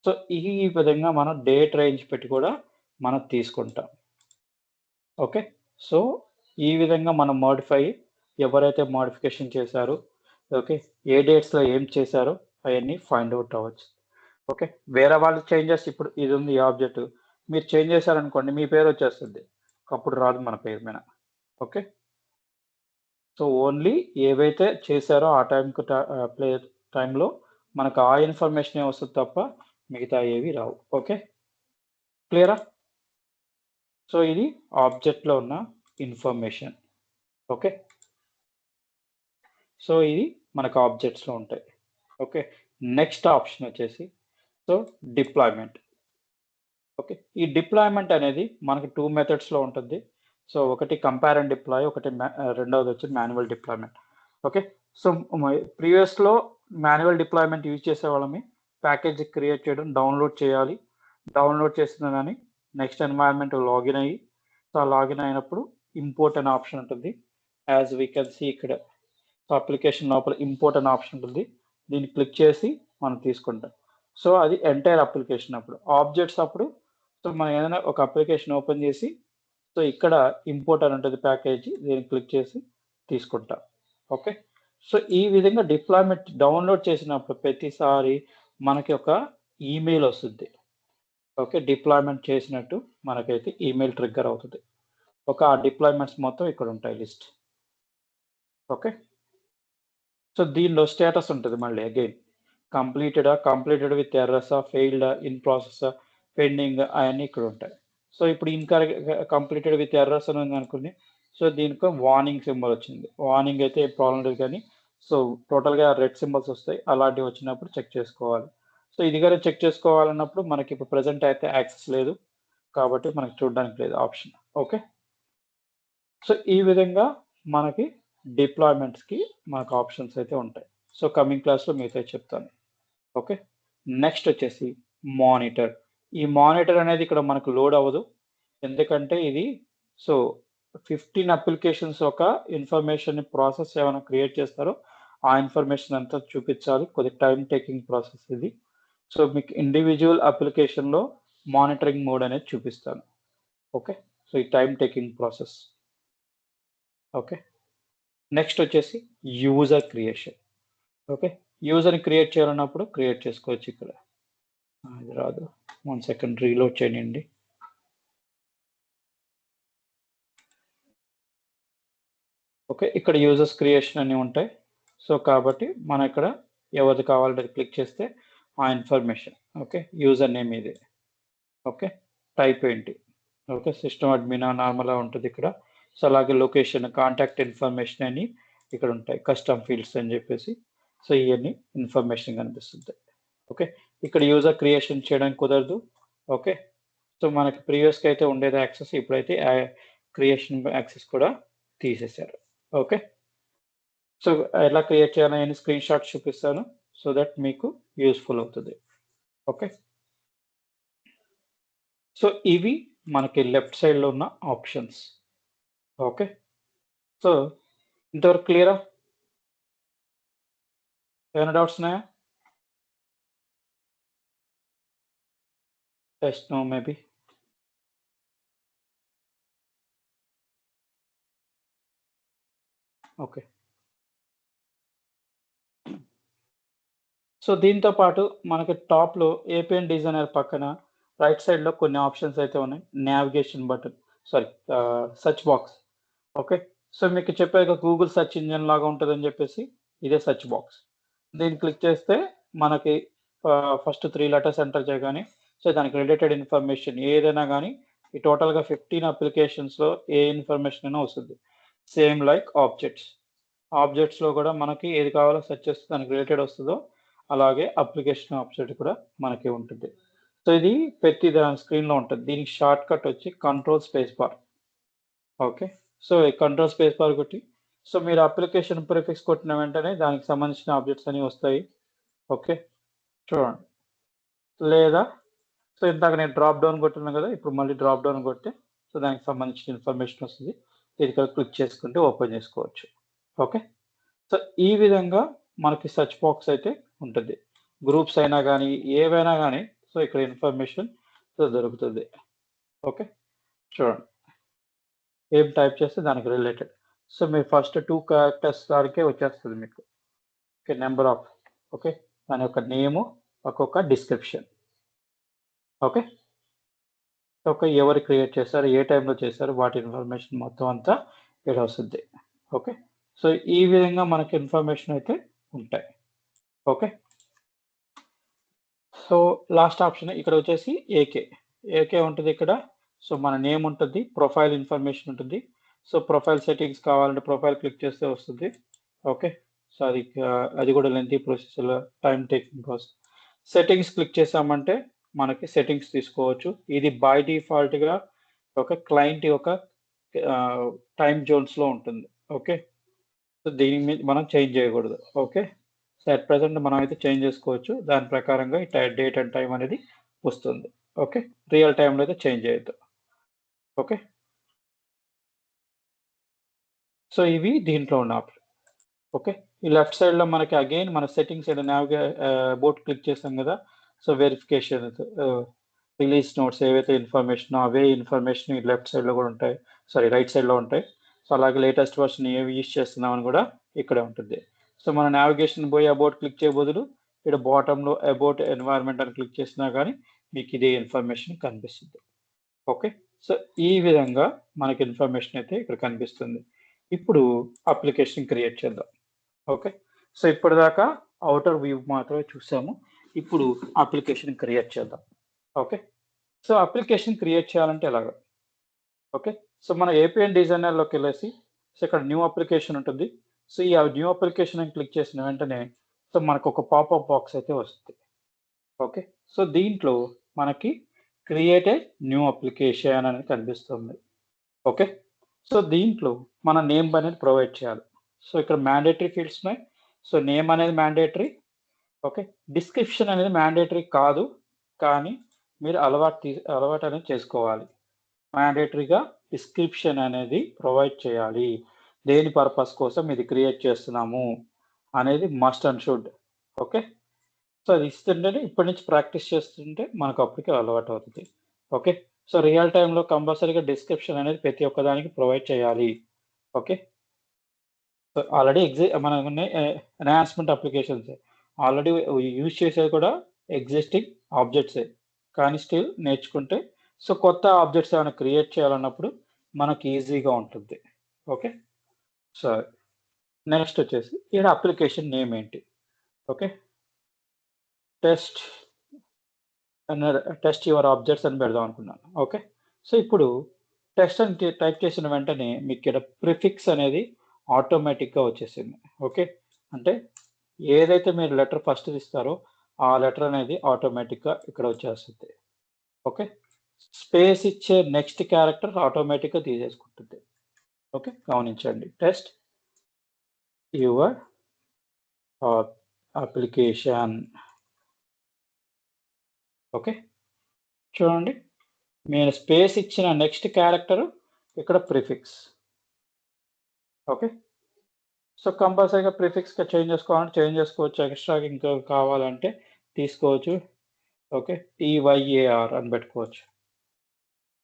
Speaker 1: సో ఈ విధంగా మనం డేట్ రేంజ్ పెట్టి కూడా మనం తీసుకుంటాం. ఓకే. సో ఈ విధంగా మనం ఎవరైతే మోడిఫికేషన్ చేశారో ఓకే. ఏ డేట్స్‌లో ఏం చేశారో అయన్నీ ఫైండ్ ఔట్ అవ్వచ్చు. ఓకే. వేరే వాళ్ళు చేంజెస్ ఇప్పుడు ఇది ఉంది ఈ ఆబ్జెక్ట్. మీరు చేంజ్ చేశారనుకోండి మీ పేరు వచ్చేస్తుంది. అప్పుడు రాదు మన పేరు మీద. ఓకే. సో ఓన్లీ ఏవైతే చేశారో ఆ టైంలో మనకు ఆ ఇన్ఫర్మేషనే వస్తది తప్ప మిగతా ఏవి రావు. ఓకే. క్లియరా? సో ఇది ఆబ్జెక్ట్‌లో ఉన్న ఇన్ఫర్మేషన్. ఓకే. సో ఇది మనకు ఆబ్జెక్ట్స్‌లో ఉంటాయి. ఓకే. నెక్స్ట్ ఆప్షన్ వచ్చేసి సో డిప్లాయ్‌మెంట్. ఓకే. ఈ డిప్లాయ్‌మెంట్ అనేది మనకు 2 మెథడ్స్‌లో ఉంటుంది. సో ఒకటి కంపేర్ అండ్ డిప్లాయ్, రెండోది వచ్చి మాన్యువల్ డిప్లాయ్‌మెంట్. ఓకే. సో ప్రీవియస్‌లో మాన్యువల్ డిప్లాయ్‌మెంట్ యూజ్ చేసేవాళ్ళమి. ప్యాకేజ్ క్రియేట్ చేయడం, డౌన్‌లోడ్ చేయాలి. డౌన్‌లోడ్ చేసిన దాన్ని నెక్స్ట్ ఎన్వైర్న్మెంట్ లాగిన్ అయ్యి, సో లాగిన్ అయినప్పుడు ఇంపోర్ట్ అనే ఆప్షన్ ఉంటుంది. యాస్ వి కెన్ సీ ఇక్కడ అప్లికేషన్ లోపల ఇంపోర్ట్ అనే ఆప్షన్ ఉంటుంది. దీన్ని క్లిక్ చేసి మనం తీసుకుంటాం. సో అది ఎంటైర్ అప్లికేషన్ అప్పుడు. ఆబ్జెక్ట్స్ అప్పుడు సో మనం ఏదైనా ఒక అప్లికేషన్ ఓపెన్ చేసి సో ఇక్కడ ఇంపోర్ట్ అని ఉంటుంది ప్యాకేజీ. దీన్ని క్లిక్ చేసి తీసుకుంటాం. ఓకే. సో ఈ విధంగా డిప్లాయ్‌మెంట్ డౌన్‌లోడ్ చేసినప్పుడు ప్రతిసారి మనకి ఒక ఈమెయిల్ వస్తుంది. ఓకే. డిప్లాయ్‌మెంట్ చేసినట్టు మనకైతే ఈమెయిల్ ట్రిగ్గర్ అవుతది. ఆ డిప్లాయ్‌మెంట్స్ మొత్తం ఇక్కడ ఉంటాయి లిస్ట్. ఓకే. సో దీనిలో స్టేటస్ ఉంటది మళ్ళీ అగైన్. కంప్లీటెడ్ విత్ ఎర్రర్సా, ఫెయిల్డా, ఇన్ ప్రాసెసా, పెండింగ్ అయన్నీ ఇక్కడ ఉంటాయి. సో ఇప్పుడు కంప్లీటెడ్ విత్ ఎర్రర్స్ అని ఉందనుకోండి. సో దీనికో వార్నింగ్ సింబల్ వచ్చింది. వార్నింగ్ అయితే ఏం ప్రాబ్లమ్ లేదు కానీ సో టోటల్‌గా రెడ్ సింబల్స్ వస్తాయి. అలాంటివి వచ్చినప్పుడు చెక్ చేసుకోవాలి. సో ఇది గాని చెక్ చేసుకోవాలన్నప్పుడు మనకి ఇప్పుడు ప్రెజెంట్ అయితే యాక్సెస్ లేదు. కాబట్టి మనకు చూడడానికి లేదు ఆప్షన్. ఓకే. సో ఈ విధంగా మనకి డిప్లాయ్‌మెంట్స్‌కి మనకు ఆప్షన్స్ అయితే ఉంటాయి. సో కమింగ్ క్లాస్‌లో మిగతాయి చెప్తాను. ఓకే. నెక్స్ట్ వచ్చేసి మానిటర్. ఈ మానిటర్ అనేది ఇక్కడ మనకు లోడ్ అవ్వదు. ఎందుకంటే ఇది సో 15 అప్లికేషన్స్ ఒక ఇన్ఫర్మేషన్‌ని ప్రాసెస్ ఏమైనా క్రియేట్ చేస్తారో, ఆ ఇన్ఫర్మేషన్ అంతా చూపించాలి. కొద్దిగా టైమ్ టేకింగ్ ప్రాసెస్ ఇది. సో మీకు ఇండివిడ్యువల్ అప్లికేషన్‌లో మానిటరింగ్ మోడ్ అనేది చూపిస్తాను. ఓకే. సో ఈ time taking process. Okay. Next వచ్చేసి యూజర్ క్రియేషన్. ఓకే. యూజర్‌ని క్రియేట్ చేయాలన్నప్పుడు క్రియేట్ చేసుకోవచ్చు ఇక్కడ. ఇది రాదు. 1 సెకండ్ రీలోడ్ చేయనియండి. ఓకే. ఇక్కడ యూజర్స్ క్రియేషన్ అని ఉంటాయి. సో కాబట్టి మనం ఇక్కడ ఎవరిది కావాలంటే అది క్లిక్ చేస్తే ఆ ఇన్ఫర్మేషన్ ఓకే. యూజర్ నేమ్ ఇది. ఓకే. టైప్ ఏంటి? ఓకే. సిస్టమ్ అడ్మినా నార్మల్‌గా ఉంటది ఇక్కడ. సో అలాగే లొకేషన్, కాంటాక్ట్ ఇన్ఫర్మేషన్ అని ఇక్కడ ఉంటాయి. కస్టమ్ ఫీల్డ్స్ అని చెప్పేసి. సో ఇయన్నీ ఇన్ఫర్మేషన్ కనిపిస్తుంది. ఓకే. ఇక్కడ యూజర్ క్రియేషన్ చేయడానికి కుదరదు. ఓకే. సో మనకి ప్రీవియస్‌గా అయితే ఉండేది యాక్సెస్. ఇప్పుడైతే క్రియేషన్ యాక్సెస్ కూడా తీసేశారు. ఓకే. సో ఎలా క్రియేట్ చేయాలని స్క్రీన్ షాట్ చూపిస్తాను. సో దట్ మీకు యూజ్‌ఫుల్ అవుతది. ఓకే. సో ఇవి మనకి లెఫ్ట్ సైడ్‌లో ఉన్న ఆప్షన్స్. ఓకే. సో ఇంతవరకు క్లియరా? ఏమైనా డౌట్స్ ఉన్నాయా? Test no maybe. Okay. So దీంతో పాటు మనకి టాప్‌లో ఏపీఎన్ డిజైనర్ పక్కన రైట్ సైడ్‌లో కొన్ని ఆప్షన్స్ అయితే ఉన్నాయి. Navigation button, sorry search box. Okay. So మీకు చెప్పాక గూగుల్ సెర్చ్ ఇంజిన్ లాగా ఉంటదని చెప్పేసి ఇదే సెర్చ్ బాక్స్. దీన్ని క్లిక్ చేస్తే మనకి ఫస్ట్ 3 లెటర్స్ ఎంటర్ చేయగానే సో దానికి రిలేటెడ్ ఇన్ఫర్మేషన్ ఏదైనా గానీ ఈ టోటల్‌గా 15 అప్లికేషన్స్‌లో ఏ ఇన్ఫర్మేషన్ అయినా వస్తది. Same like objects. ఆబ్జెక్ట్స్‌లో కూడా మనకి ఏది కావాలో సెర్చ్ చేస్తే దానికి రిలేటెడ్ వస్తదో, అలాగే అప్లికేషన్ ఆబ్జెక్ట్ కూడా మనకి ఉంటుంది. సో ఇది ప్రతి స్క్రీన్‌లో ఉంటది. దీనికి షార్ట్ కట్ వచ్చి control space bar. Okay. So ఈ కంట్రోల్ స్పేస్ బార్ కొట్టి సో మీరు అప్లికేషన్ ప్రిఫిక్స్ కొట్టిన వెంటనే దానికి సంబంధించిన ఆబ్జెక్ట్స్ అన్నీ వస్తాయి. ఓకే. చూడండి. లేదా సో ఇందాక నేను డ్రాప్ డౌన్ కొట్టాను కదా! ఇప్పుడు మళ్ళీ డ్రాప్ డౌన్ కొడితే సో దానికి సంబంధించిన ఇన్ఫర్మేషన్ వస్తది. ఇది క్లిక్ చేసుకుంటే ఓపెన్ చేసుకోవచ్చు. ఓకే. సో ఈ విధంగా మనకి సెర్చ్ బాక్స్ అయితే ఉంటది. గ్రూప్స్ అయినా గానీ, ఏవైనా గానీ సో ఇక్కడ ఇన్ఫర్మేషన్ సో దొరుకుతది. ఓకే. చూడండి. ఏం టైప్ చేస్తే దానికి రిలేటెడ్. సో మీరు ఫస్ట్ 2 క్యారెక్టర్స్ వరకే వచ్చేస్తది మీకు. ఓకే. Number of okay. దాని యొక్క నేము, ఒక్కొక్క డిస్క్రిప్షన్. ఓకే. ఓకే. ఎవరు క్రియేట్ చేశారు, ఏ టైంలో చేశారు, వాటి ఇన్ఫర్మేషన్ మొత్తం అంతా ఇక్కడ వస్తుంది. ఓకే. సో ఈ విధంగా మనకి ఇన్ఫర్మేషన్ అయితే ఉంటాయి. ఓకే. సో లాస్ట్ ఆప్షన్ ఇక్కడ వచ్చేసి ఏకే. ఏకే ఉంటది ఇక్కడ. సో మన నేమ్ ఉంటది. ప్రొఫైల్ ఇన్ఫర్మేషన్ ఉంటుంది. సో ప్రొఫైల్ సెట్టింగ్స్ కావాలంటే ప్రొఫైల్ క్లిక్ చేస్తే వస్తుంది. ఓకే. సో అది కూడా లెంతీ ప్రొసెస్‌లో time taking process. Settings click చేసామంటే మనకి సెట్టింగ్స్ తీసుకోవచ్చు. ఇది బై డిఫాల్ట్‌గా ఒక క్లయింట్ యొక్క టైమ్ జోన్స్‌లో ఉంటుంది. ఓకే. సో దీని మీద మనం చేంజ్ చేయకూడదు. ఓకే. సో అట్ ప్రెజెంట్ మనం అయితే చేంజ్ చేసుకోవచ్చు. దాని ప్రకారంగా ఈ డేట్ అండ్ టైమ్ అనేది వస్తుంది. ఓకే. రియల్ టైమ్‌లో అయితే చేంజ్ చేయొద్దు. ఓకే. సో ఇవి దీంట్లో ఉన్న ఆప్షన్. ఓకే. ఈ లెఫ్ట్ సైడ్‌లో మనకి అగైన్ మన సెట్టింగ్స్ అబౌట్ క్లిక్ చేసాం కదా! సో వెరిఫికేషన్ రిలీజ్ నోట్స్ ఏవైతే ఇన్ఫర్మేషనో అవే ఇన్ఫర్మేషన్ ఈ లెఫ్ట్ సైడ్‌లో కూడా ఉంటాయి. సారీ రైట్ సైడ్‌లో ఉంటాయి. సో అలాగే లేటెస్ట్ వర్షన్ ఏవి యూజ్ చేస్తున్నామని కూడా ఇక్కడే ఉంటుంది. సో మన నావిగేషన్ పోయి అబౌట్ క్లిక్ చేయే బదులు ఇక్కడ బాటమ్‌లో అబౌట్ ఎన్వైర్న్మెంట్ అని క్లిక్ చేసినా గానీ మీకు ఇదే ఇన్ఫర్మేషన్ కనిపిస్తుంది. ఓకే. సో ఈ విధంగా మనకి ఇన్ఫర్మేషన్ అయితే ఇక్కడ కనిపిస్తుంది. ఇప్పుడు అప్లికేషన్ క్రియేట్ చేద్దాం. ఓకే. సో ఇప్పటిదాకా ఔటర్ వ్యూ మాత్రమే చూసాము. ఇప్పుడు అప్లికేషన్ క్రియేట్ చేద్దాం. ఓకే. సో అప్లికేషన్ క్రియేట్ చేయాలంటే ఎలాగా? ఓకే. సో మన ఏపీఎన్ డిజైనర్‌లోకెళ్ళేసి సో ఇక్కడ న్యూ అప్లికేషన్ ఉంటుంది. సో ఈ న్యూ అప్లికేషన్ అని క్లిక్ చేసిన వెంటనే సో మనకొక పాపప్ బాక్స్ అయితే వస్తుంది. ఓకే. సో దీంట్లో మనకి క్రియేట్ ఏ న్యూ అప్లికేషన్ అనేది కనిపిస్తుంది. ఓకే. సో దీంట్లో మన నేమ్ అనేది ప్రొవైడ్ చేయాలి. సో ఇక్కడ మ్యాండేటరీ ఫీల్డ్స్ ఉన్నాయి. సో నేమ్ అనేది మ్యాండేటరీ. ఓకే. డిస్క్రిప్షన్ అనేది మ్యాండేటరీ కాదు. కానీ మీరు అలవాటు అనేది చేసుకోవాలి. మ్యాండేటరీగా డిస్క్రిప్షన్ అనేది ప్రొవైడ్ చేయాలి. దేని పర్పస్ కోసం ఇది క్రియేట్ చేస్తున్నాము అనేది must and should. Okay. So అది ఇస్తుంటేనే ఇప్పటి నుంచి ప్రాక్టీస్ చేస్తుంటే మనకు అప్పటికి అలవాటు అవుతుంది. ఓకే. సో రియల్ టైమ్‌లో కంపల్సరీగా డిస్క్రిప్షన్ అనేది ప్రతి ఒక్కదానికి ప్రొవైడ్ చేయాలి. ఓకే. సో ఆల్రెడీ మనకున్నాయి ఎన్హాన్స్‌మెంట్ అప్లికేషన్సే. ఆల్రెడీ యూజ్ చేసేది కూడా ఎగ్జిస్టింగ్ ఆబ్జెక్ట్సే. కానీ స్టిల్ నేర్చుకుంటే సో కొత్త ఆబ్జెక్ట్స్ ఏమైనా క్రియేట్ చేయాలన్నప్పుడు మనకి ఈజీగా ఉంటుంది. ఓకే. సరే. నెక్స్ట్ వచ్చేసి ఈడ అప్లికేషన్ నేమ్ ఏంటి? Okay. Test test your objects అని పెడదాం అనుకున్నాను. ఓకే. సో ఇప్పుడు టెస్ట్ అని టైప్ చేసిన వెంటనే మీకిక్కడ ప్రిఫిక్స్ అనేది ఆటోమేటిక్‌గా వచ్చేసింది. ఓకే. అంటే ఏదైతే మీరు లెటర్ ఫస్ట్ ఇస్తారో ఆ లెటర్ అనేది ఆటోమేటిక్‌గా ఇక్కడ వచ్చేస్తది. ఓకే. స్పేస్ ఇచ్చే నెక్స్ట్ క్యారెక్టర్ ఆటోమేటిక్‌గా తీసేసుకుంటుంది. ఓకే. గమనించండి. Test your application. ఓకే. చూడండి. నేను స్పేస్ ఇచ్చిన నెక్స్ట్ క్యారెక్టర్ ఇక్కడ ప్రిఫిక్స్. ఓకే. సో కంపల్సరీగా ప్రిఫిక్స్‌గా చేంజ్ చేసుకోవాలంటే చేంజ్ చేసుకోవచ్చు. ఎక్స్‌ట్రాగా ఇంకా కావాలంటే తీసుకోవచ్చు. ఓకే, టీవైఏఆర్ అని పెట్టుకోవచ్చు.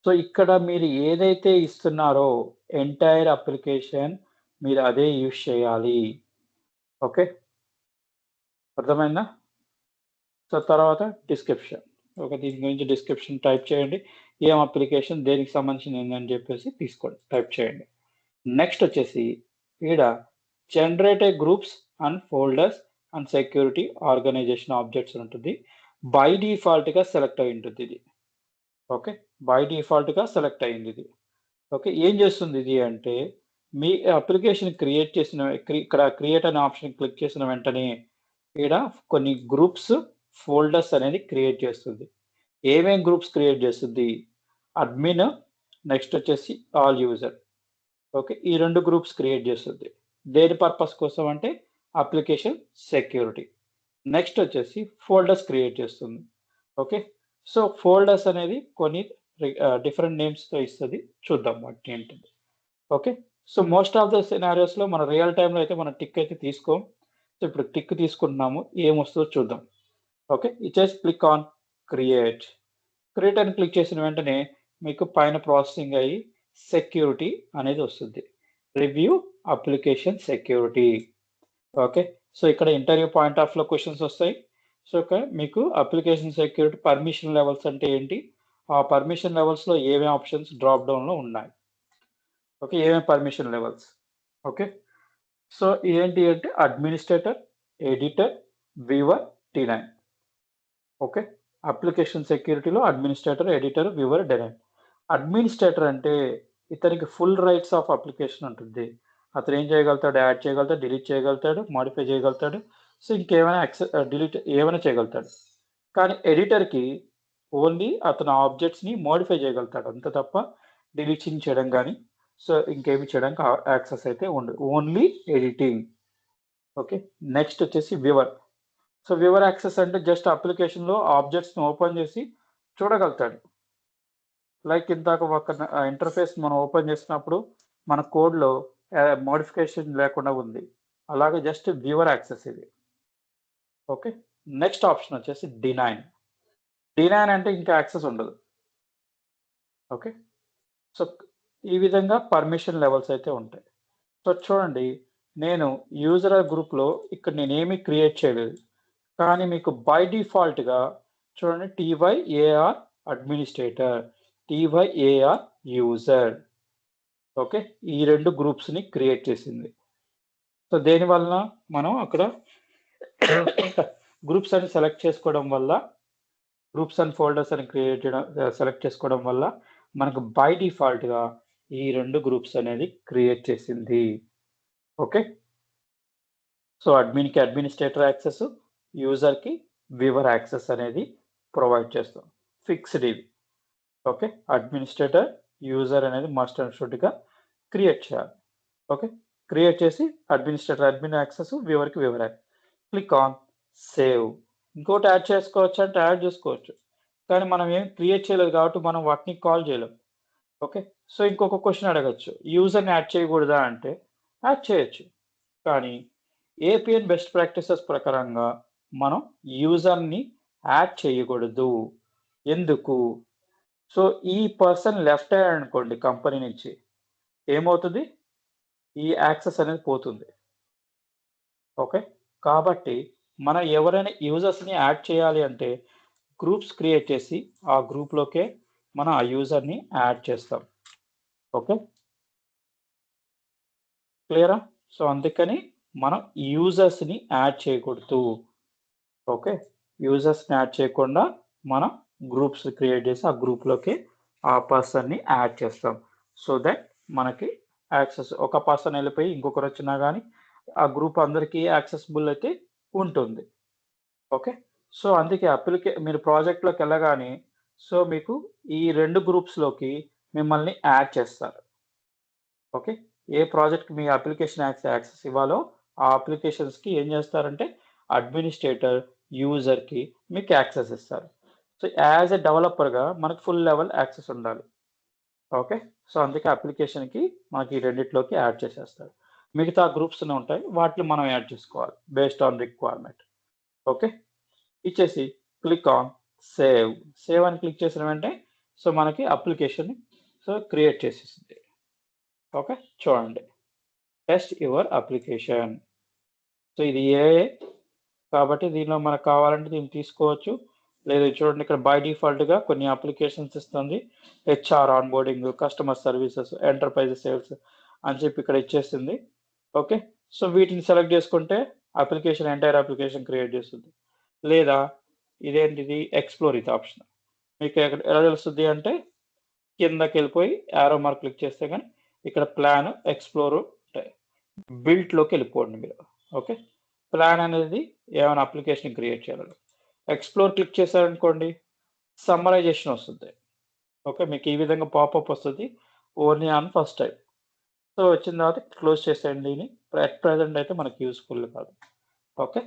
Speaker 1: సో ఇక్కడ మీరు ఏదైతే ఇస్తున్నారో ఎంటైర్ అప్లికేషన్ మీరు అదే యూజ్ చేయాలి. ఓకే, అర్థమైందా? సో తర్వాత డిస్క్రిప్షన్. ఓకే, దీని గురించి డిస్క్రిప్షన్ టైప్ చేయండి. ఏం అప్లికేషన్ దేనికి సంబంధించింది అని చెప్పేసి తీసుకోండి, టైప్ చేయండి. నెక్స్ట్ వచ్చేసి ఈడ generate groups and folders and security organization objects ఉంటుంది. బై డిఫాల్ట్గా సెలెక్ట్ అయి ఉంటుంది ఇది. ఓకే, బై డిఫాల్ట్గా సెలెక్ట్ అయింది ఇది. ఓకే, ఏం చేస్తుంది ఇది అంటే మీ అప్లికేషన్ క్రియేట్ చేసిన ఇక్కడ క్రియేట్ అనే ఆప్షన్ క్లిక్ చేసిన వెంటనే ఇక్కడ కొన్ని గ్రూప్స్ ఫోల్డర్స్ అనేది క్రియేట్ చేస్తుంది. ఏమేం గ్రూప్స్ క్రియేట్ చేస్తుంది? అడ్మిన్, నెక్స్ట్ వచ్చేసి ఆల్ యూజర్. ఓకే, ఈ 2 గ్రూప్స్ క్రియేట్ చేస్తుంది. దేని పర్పస్ కోసం అంటే అప్లికేషన్ సెక్యూరిటీ. నెక్స్ట్ వచ్చేసి ఫోల్డర్స్ క్రియేట్ చేస్తుంది. ఓకే, సో ఫోల్డర్స్ అనేది కొన్ని డిఫరెంట్ నేమ్స్తో ఇస్తుంది. చూద్దాం వాటిని ఏంటిది. Okay, so most of the సినారియోస్లో మన రియల్ టైంలో అయితే మనం టిక్ అయితే తీసుకోం. సో ఇప్పుడు టిక్ తీసుకుంటున్నాము, ఏమొస్తుందో చూద్దాం. ఓకే, ఇచ్చేసి క్లిక్ ఆన్ క్రియేట్. క్రియేట్ అని క్లిక్ చేసిన వెంటనే మీకు పైన ప్రాసెసింగ్ అయ్యి సెక్యూరిటీ అనేది వస్తుంది. Review application security. Okay, so ఇక్కడ ఇంటర్వ్యూ పాయింట్ ఆఫ్ లో క్వశ్చన్స్ వస్తాయి. సో ఇక్కడ మీకు అప్లికేషన్ సెక్యూరిటీ పర్మిషన్ లెవెల్స్ అంటే ఏంటి, ఆ పర్మిషన్ లెవెల్స్లో ఏమేమి ఆప్షన్స్ డ్రాప్ డౌన్లో ఉన్నాయి. ఓకే, ఏమేమి పర్మిషన్ లెవెల్స్. ఓకే, సో ఏంటి అంటే administrator, editor, viewer, T9. Okay, application సెక్యూరిటీలో administrator, editor, viewer, D9. Administrator అంటే ఇతనికి ఫుల్ రైట్స్ ఆఫ్ అప్లికేషన్ ఉంటుంది. అతను ఏం చేయగలుగుతాడు? యాడ్ చేయగలుగుతాడు, డిలీట్ చేయగలుగుతాడు, మాడిఫై చేయగలుగుతాడు. సో ఇంకేమైనా డిలీట్ ఏమైనా చేయగలుగుతాడు. కానీ ఎడిటర్కి ఓన్లీ అతను ఆబ్జెక్ట్స్ని మోడిఫై చేయగలుగుతాడు అంత తప్ప డిలీషన్ చేయడం కానీ సో ఇంకేమి చేయడానికి యాక్సెస్ అయితే ఉండదు, ఓన్లీ ఎడిటింగ్. ఓకే, నెక్స్ట్ వచ్చేసి వ్యూవర్. సో వ్యూవర్ యాక్సెస్ అంటే జస్ట్ అప్లికేషన్లో ఆబ్జెక్ట్స్ని ఓపెన్ చేసి చూడగలుగుతాడు. లైక్ ఇందాక ఒక ఇంటర్ఫేస్ మనం ఓపెన్ చేసినప్పుడు మన కోడ్లో మోడిఫికేషన్ లేకుండా ఉంది, అలాగే జస్ట్ వ్యూవర్ యాక్సెస్ ఇది. ఓకే, నెక్స్ట్ ఆప్షన్ వచ్చేసి D9. D9 అంటే ఇంకా యాక్సెస్ ఉండదు. ఓకే, సో ఈ విధంగా పర్మిషన్ లెవెల్స్ అయితే ఉంటాయి. సో చూడండి, నేను యూజర్ గ్రూప్లో ఇక్కడ నేను ఏమీ క్రియేట్ చేయలేదు, కానీ మీకు బై డిఫాల్ట్గా చూడండి TYAR administrator, TYAR user. Okay, ఈ 2 గ్రూప్స్ని క్రియేట్ చేసింది. సో దేనివల్ల మనం అక్కడ గ్రూప్స్ అని సెలెక్ట్ చేసుకోవడం వల్ల, గ్రూప్స్ అండ్ ఫోల్డర్స్ అని క్రియేట్ చేయడం సెలెక్ట్ చేసుకోవడం వల్ల మనకు బై డిఫాల్ట్గా ఈ 2 గ్రూప్స్ అనేది క్రియేట్ చేసింది. ఓకే, సో అడ్మిన్కి అడ్మినిస్ట్రేటర్ యాక్సెస్, యూజర్కి వ్యూవర్ యాక్సెస్ అనేది ప్రొవైడ్ చేస్తాం. ఫిక్స్డ్ ఇవి. ఓకే, అడ్మినిస్ట్రేటర్, యూజర్ అనేది మస్ట్ అండ్ షుడ్గా క్రియేట్ చేయాలి. ఓకే, క్రియేట్ చేసి అడ్మినిస్ట్రేటర్ అడ్మిన్ యాక్సెస్, వ్యూవర్కి viewer access. Click on save. ఇంకోటి యాడ్ చేసుకోవచ్చు అంటే యాడ్ చేసుకోవచ్చు, కానీ మనం ఏం క్రియేట్ చేయలేదు కాబట్టి మనం వాటిని కాల్ చేయలేం. ఓకే, సో ఇంకొక క్వశ్చన్ అడగచ్చు, యూజర్ని యాడ్ చేయకూడదా అంటే యాడ్ చేయొచ్చు, కానీ ఏపీఎన్ బెస్ట్ ప్రాక్టీసెస్ ప్రకారంగా మనం యూజర్ని యాడ్ చేయకూడదు. ఎందుకు? సో ఈ పర్సన్ లెఫ్ట్ అయ్యాడు అనుకోండి కంపెనీ నుంచి, ఏమవుతుంది? ఈ యాక్సెస్ అనేది పోతుంది. ఓకే, కాబట్టి మనం ఎవరైనా యూజర్స్ని యాడ్ చేయాలి అంటే గ్రూప్స్ క్రియేట్ చేసి ఆ గ్రూప్లోకే మనం ఆ యూజర్ని యాడ్ చేస్తాం. ఓకే, క్లియరా? సో అందుకని మనం యూజర్స్ని యాడ్ చేయకూడదు. ఓకే, యూజర్స్ని యాడ్ చేయకుండా మనం గ్రూప్స్ క్రియేట్ చేసి ఆ గ్రూప్లోకి ఆ పర్సన్ని యాడ్ చేస్తాం. సో దట్ మనకి యాక్సెస్, ఒక పర్సన్ వెళ్ళిపోయి ఇంకొకరు వచ్చినా కానీ ఆ గ్రూప్ అందరికీ యాక్సెసిబుల్ అయితే ఉంటుంది. ఓకే, సో అందుకే మీరు ప్రాజెక్ట్లోకి వెళ్ళగానే సో మీకు ఈ 2 గ్రూప్స్లోకి మిమ్మల్ని యాడ్ చేస్తారు. ఓకే, ఏ ప్రాజెక్ట్ మీ అప్లికేషన్ యాక్సెస్ ఇవ్వాలో ఆ అప్లికేషన్స్కి ఏం చేస్తారంటే అడ్మినిస్ట్రేటర్, యూజర్కి మీకు యాక్సెస్ ఇస్తారు. సో యాజ్ ఎ డెవలపర్గా మనకు ఫుల్ లెవెల్ యాక్సెస్ ఉండాలి. ఓకే, సో అందుకే అప్లికేషన్కి మనకి ఈ రెండిట్లోకి యాడ్ చేసేస్తారు. మిగతా గ్రూప్స్ ఉంటాయి, వాటిని మనం యాడ్ చేసుకోవాలి బేస్డ్ ఆన్ రిక్వైర్మెంట్. ఓకే, ఇచ్చేసి క్లిక్ ఆన్ సేవ్ అని క్లిక్ చేసిన వెంటనే సో మనకి అప్లికేషన్ సో క్రియేట్ చేసేసింది. ఓకే, చూడండి, టెస్ట్ యువర్ అప్లికేషన్. సో ఇది కాబట్టి దీనిలో మనకు కావాలంటే దీన్ని తీసుకోవచ్చు. లేదు చూడండి, ఇక్కడ బై డిఫాల్ట్గా కొన్ని అప్లికేషన్స్ ఇస్తుంది. HR onboarding, customer services, enterprise sales అని చెప్పి ఇక్కడ ఇచ్చేస్తుంది. ఓకే, సో వీటిని సెలెక్ట్ చేసుకుంటే అప్లికేషన్ ఎంటైర్ అప్లికేషన్ క్రియేట్ చేస్తుంది. లేదా ఇదేంటిది ఎక్స్ప్లోర్ ఇది ఆప్షన్. మీకు ఎలా తెలుస్తుంది అంటే కిందకి వెళ్ళిపోయి యారో మార్క్ క్లిక్ చేస్తే కానీ ఇక్కడ ప్లాన్, ఎక్స్ప్లోర్ ఉంటాయి. బిల్ట్లోకి వెళ్ళిపోండి మీరు. ఓకే, ప్లాన్ అనేది ఏమైనా అప్లికేషన్ క్రియేట్ చేయాలి. ఎక్స్ప్లోర్ క్లిక్ చేశారనుకోండి సమ్మరైజేషన్ వస్తుంది. ఓకే, మీకు ఈ విధంగా పాపప్ వస్తుంది only on first time. So వచ్చిన తర్వాత క్లోజ్ చేసేయండి. దీన్ని అట్ ప్రజెంట్ అయితే మనకి యూస్ఫుల్ కాదు. ఓకే,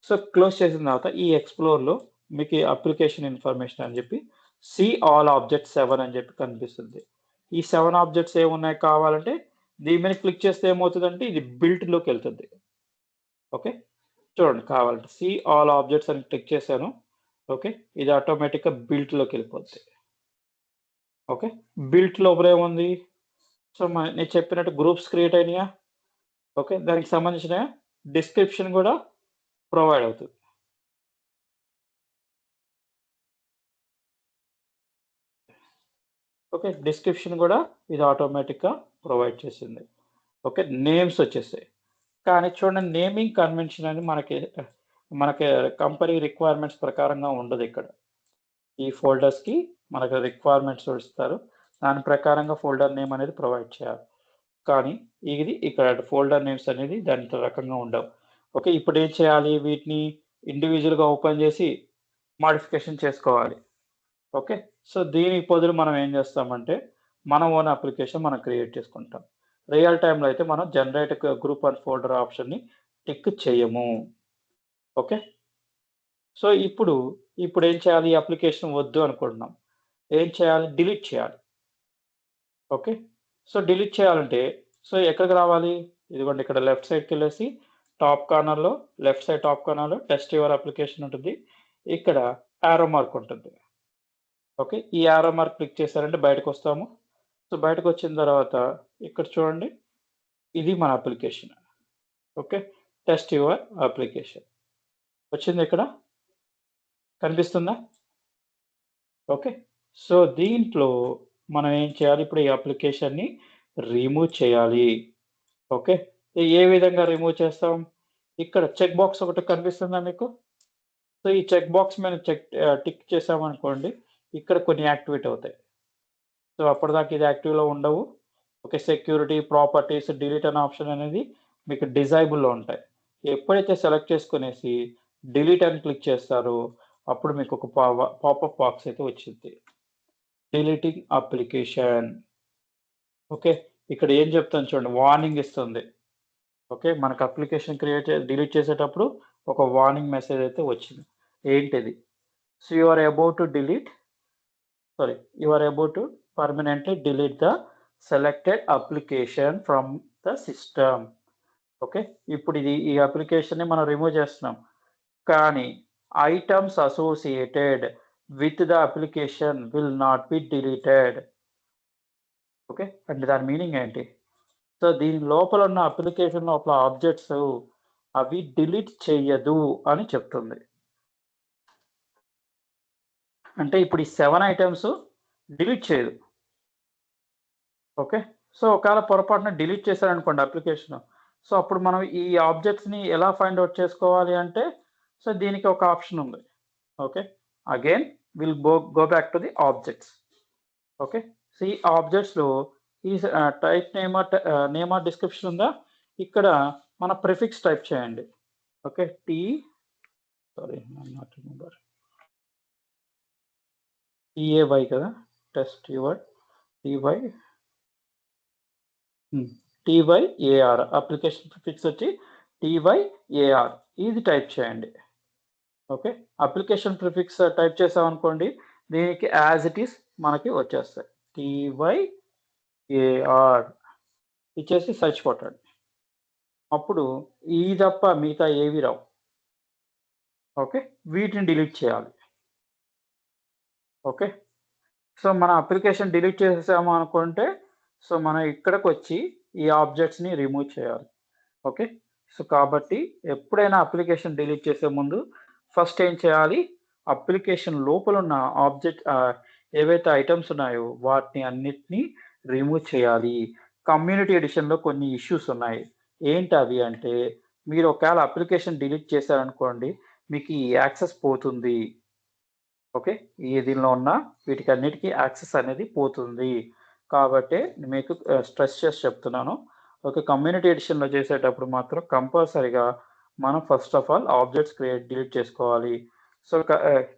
Speaker 1: సో క్లోజ్ చేసిన తర్వాత ఈ ఎక్స్ప్లోర్లో మీకు అప్లికేషన్ ఇన్ఫర్మేషన్ అని చెప్పి సి ఆల్ ఆబ్జెక్ట్స్ 7 అని చెప్పి కనిపిస్తుంది. ఈ 7 ఆబ్జెక్ట్స్ ఏమున్నాయి కావాలంటే దీని మీద క్లిక్ చేస్తే ఏమవుతుందంటే ఇది బిల్ట్లోకి వెళ్తుంది. ఓకే, చూడండి, కావాలంటే సి ఆల్ ఆబ్జెక్ట్స్ అని క్లిక్ చేశాను. ఓకే, ఇది ఆటోమేటిక్గా బిల్ట్లోకి వెళ్ళిపోతుంది. ఓకే, బిల్ట్ లోపల ఏముంది, సో నేను చెప్పినట్టు గ్రూప్స్ క్రియేట్ అయినాయా. ఓకే, దానికి సంబంధించిన డిస్క్రిప్షన్ కూడా ప్రొవైడ్ అవుతుంది. ఓకే, డిస్క్రిప్షన్ కూడా ఇది ఆటోమేటిక్గా ప్రొవైడ్ చేసింది. ఓకే, నేమ్స్ వచ్చేసాయి. కానీ చూడండి, నేమింగ్ కన్వెన్షన్ అని మనకి కంపెనీ రిక్వైర్మెంట్స్ ప్రకారంగా ఉండదు. ఇక్కడ ఈ ఫోల్డర్స్కి మనకు రిక్వైర్మెంట్స్ ఇస్తారు, దాని ప్రకారంగా ఫోల్డర్ నేమ్ అనేది ప్రొవైడ్ చేయాలి. కానీ ఇది ఇక్కడ ఫోల్డర్ నేమ్స్ అనేది దాని రకంగా ఉండవు. ఓకే, ఇప్పుడు ఏం చేయాలి, వీటిని ఇండివిజువల్గా ఓపెన్ చేసి మాడిఫికేషన్ చేసుకోవాలి. ఓకే, సో దీనికి బదులు మనం ఏం చేస్తామంటే మన ఓన్ అప్లికేషన్ మనం క్రియేట్ చేసుకుంటాం. రియల్ టైంలో అయితే మనం జనరేట్ గ్రూప్ అండ్ ఫోల్డర్ ఆప్షన్ని టిక్ చేయము. ఓకే, సో ఇప్పుడు ఏం చేయాలి, ఈ అప్లికేషన్ వద్దు అనుకుంటున్నాం, ఏం చేయాలి, డిలీట్ చేయాలి. ఓకే, సో డిలీట్ చేయాలంటే సో ఎక్కడికి రావాలి, ఇదిగోండి ఇక్కడ లెఫ్ట్ సైడ్కి వెళ్ళేసి టాప్ కార్నర్లో లెఫ్ట్ సైడ్ టాప్ కార్నర్లో టెస్ట్ యువర్ అప్లికేషన్ ఉంటుంది. ఇక్కడ యారో మార్క్ ఉంటుంది. ఓకే, ఈ యారో మార్క్ క్లిక్ చేశారంటే బయటకు వస్తాము. సో బయటకు వచ్చిన తర్వాత ఇక్కడ చూడండి, ఇది మన application. Okay, test your application వచ్చింది, ఇక్కడ కనిపిస్తుందా. ఓకే, సో దీంట్లో మనం ఏం చేయాలి, ఇప్పుడు ఈ అప్లికేషన్ని రిమూవ్ చేయాలి. ఓకే, ఏ విధంగా రిమూవ్ చేస్తాం, ఇక్కడ చెక్ బాక్స్ ఒకటి కనిపిస్తుందా మీకు. సో ఈ చెక్ బాక్స్ మీద టిక్ చేసామనుకోండి, ఇక్కడ కొన్ని యాక్టివేట్ అవుతాయి. సో అప్పటిదాకా ఇది యాక్టివ్లో ఉండవు. ఓకే, సెక్యూరిటీ, ప్రాపర్టీస్, డిలీట్ అనే ఆప్షన్ అనేది మీకు డిజైబుల్లో ఉంటాయి. ఎప్పుడైతే సెలెక్ట్ చేసుకునేసి డిలీట్ అని క్లిక్ చేస్తారో అప్పుడు మీకు ఒక పాపప్ బాక్స్ అయితే వచ్చింది, డిలీటింగ్ అప్లికేషన్. ఓకే, ఇక్కడ ఏం చెప్తాను చూడండి, వార్నింగ్ ఇస్తుంది. ఓకే, మనకు అప్లికేషన్ డిలీట్ చేసేటప్పుడు ఒక వార్నింగ్ మెసేజ్ అయితే వచ్చింది. ఏంటిది, so you are about to permanently delete the selected application from the system. Okay, ఇప్పుడు ఈ అప్లికేషన్ని మనం రిమూవ్ చేస్తున్నాం, కానీ items associated with the application will not be deleted. Okay, అంటే దాని మీనింగ్ ఏంటి, సో దీని లోపల ఉన్న అప్లికేషన్ లోపల ఆబ్జెక్ట్స్ అవి డిలీట్ చేయదు అని చెప్తుంది. అంటే ఇప్పుడు ఈ 7 ఐటమ్స్ డిలీట్ చేయదు. ఓకే, సో ఒకవేళ పొరపాటున డిలీట్ చేశారనుకోండి అప్లికేషన్, సో అప్పుడు మనం ఈ ఆబ్జెక్ట్స్ని ఎలా ఫైండ్ అవుట్ చేసుకోవాలి అంటే సో దీనికి ఒక ఆప్షన్ ఉంది. Okay, again will go back to the objects. Okay, so ఈ ఆబ్జెక్ట్స్లో ఈ టైప్ నేమ్ ఆర్ డిస్క్రిప్షన్ ఉందా, ఇక్కడ మన ప్రిఫిక్స్ టైప్ చేయండి. ఓకే, TAY కదా, test your TYAR application prefix వచ్చి TYAR ఇది టైప్ చేయండి. ఓకే, అప్లికేషన్ ప్రిఫిక్స్ టైప్ చేసామనుకోండి దీనికి యాజ్ ఇట్ ఈస్ మనకి వచ్చేస్తాయి, TYAR ఇచ్చేసి సర్చ్ కొట్టండి. అప్పుడు ఈ తప్ప మిగతా ఏవి రావు. ఓకే, వీటిని డిలీట్ చేయాలి. ఓకే. సో మన అప్లికేషన్ డిలీట్ చేసేసాము అనుకుంటే, సో మనం ఇక్కడికి వచ్చి ఈ ఆబ్జెక్ట్స్‌ని రిమూవ్ చేయాలి. ఓకే. సో కాబట్టి ఎప్పుడైనా అప్లికేషన్ డిలీట్ చేసే ముందు ఫస్ట్ ఏం చేయాలి? అప్లికేషన్ లోపల ఉన్న ఏవైతే ఐటెమ్స్ ఉన్నాయో వాటిని అన్నిటిని రిమూవ్ చేయాలి. కమ్యూనిటీ ఎడిషన్‌లో కొన్ని ఇష్యూస్ ఉన్నాయి. ఏంటవి అంటే, మీరు ఒకవేళ అప్లికేషన్ డిలీట్ చేశారనుకోండి, మీకు ఈ యాక్సెస్ పోతుంది. ఓకే. దీనిలో ఉన్న వీటికన్నిటికి యాక్సెస్ అనేది పోతుంది. కాబట్టే మీకు స్ట్రెస్ చేసి చెప్తున్నాను. ఓకే. కమ్యూనిటీ ఎడిషన్‌లో చేసేటప్పుడు మాత్రం కంపల్సరీగా మనం first of all objects delete చేసుకోవాలి. సో,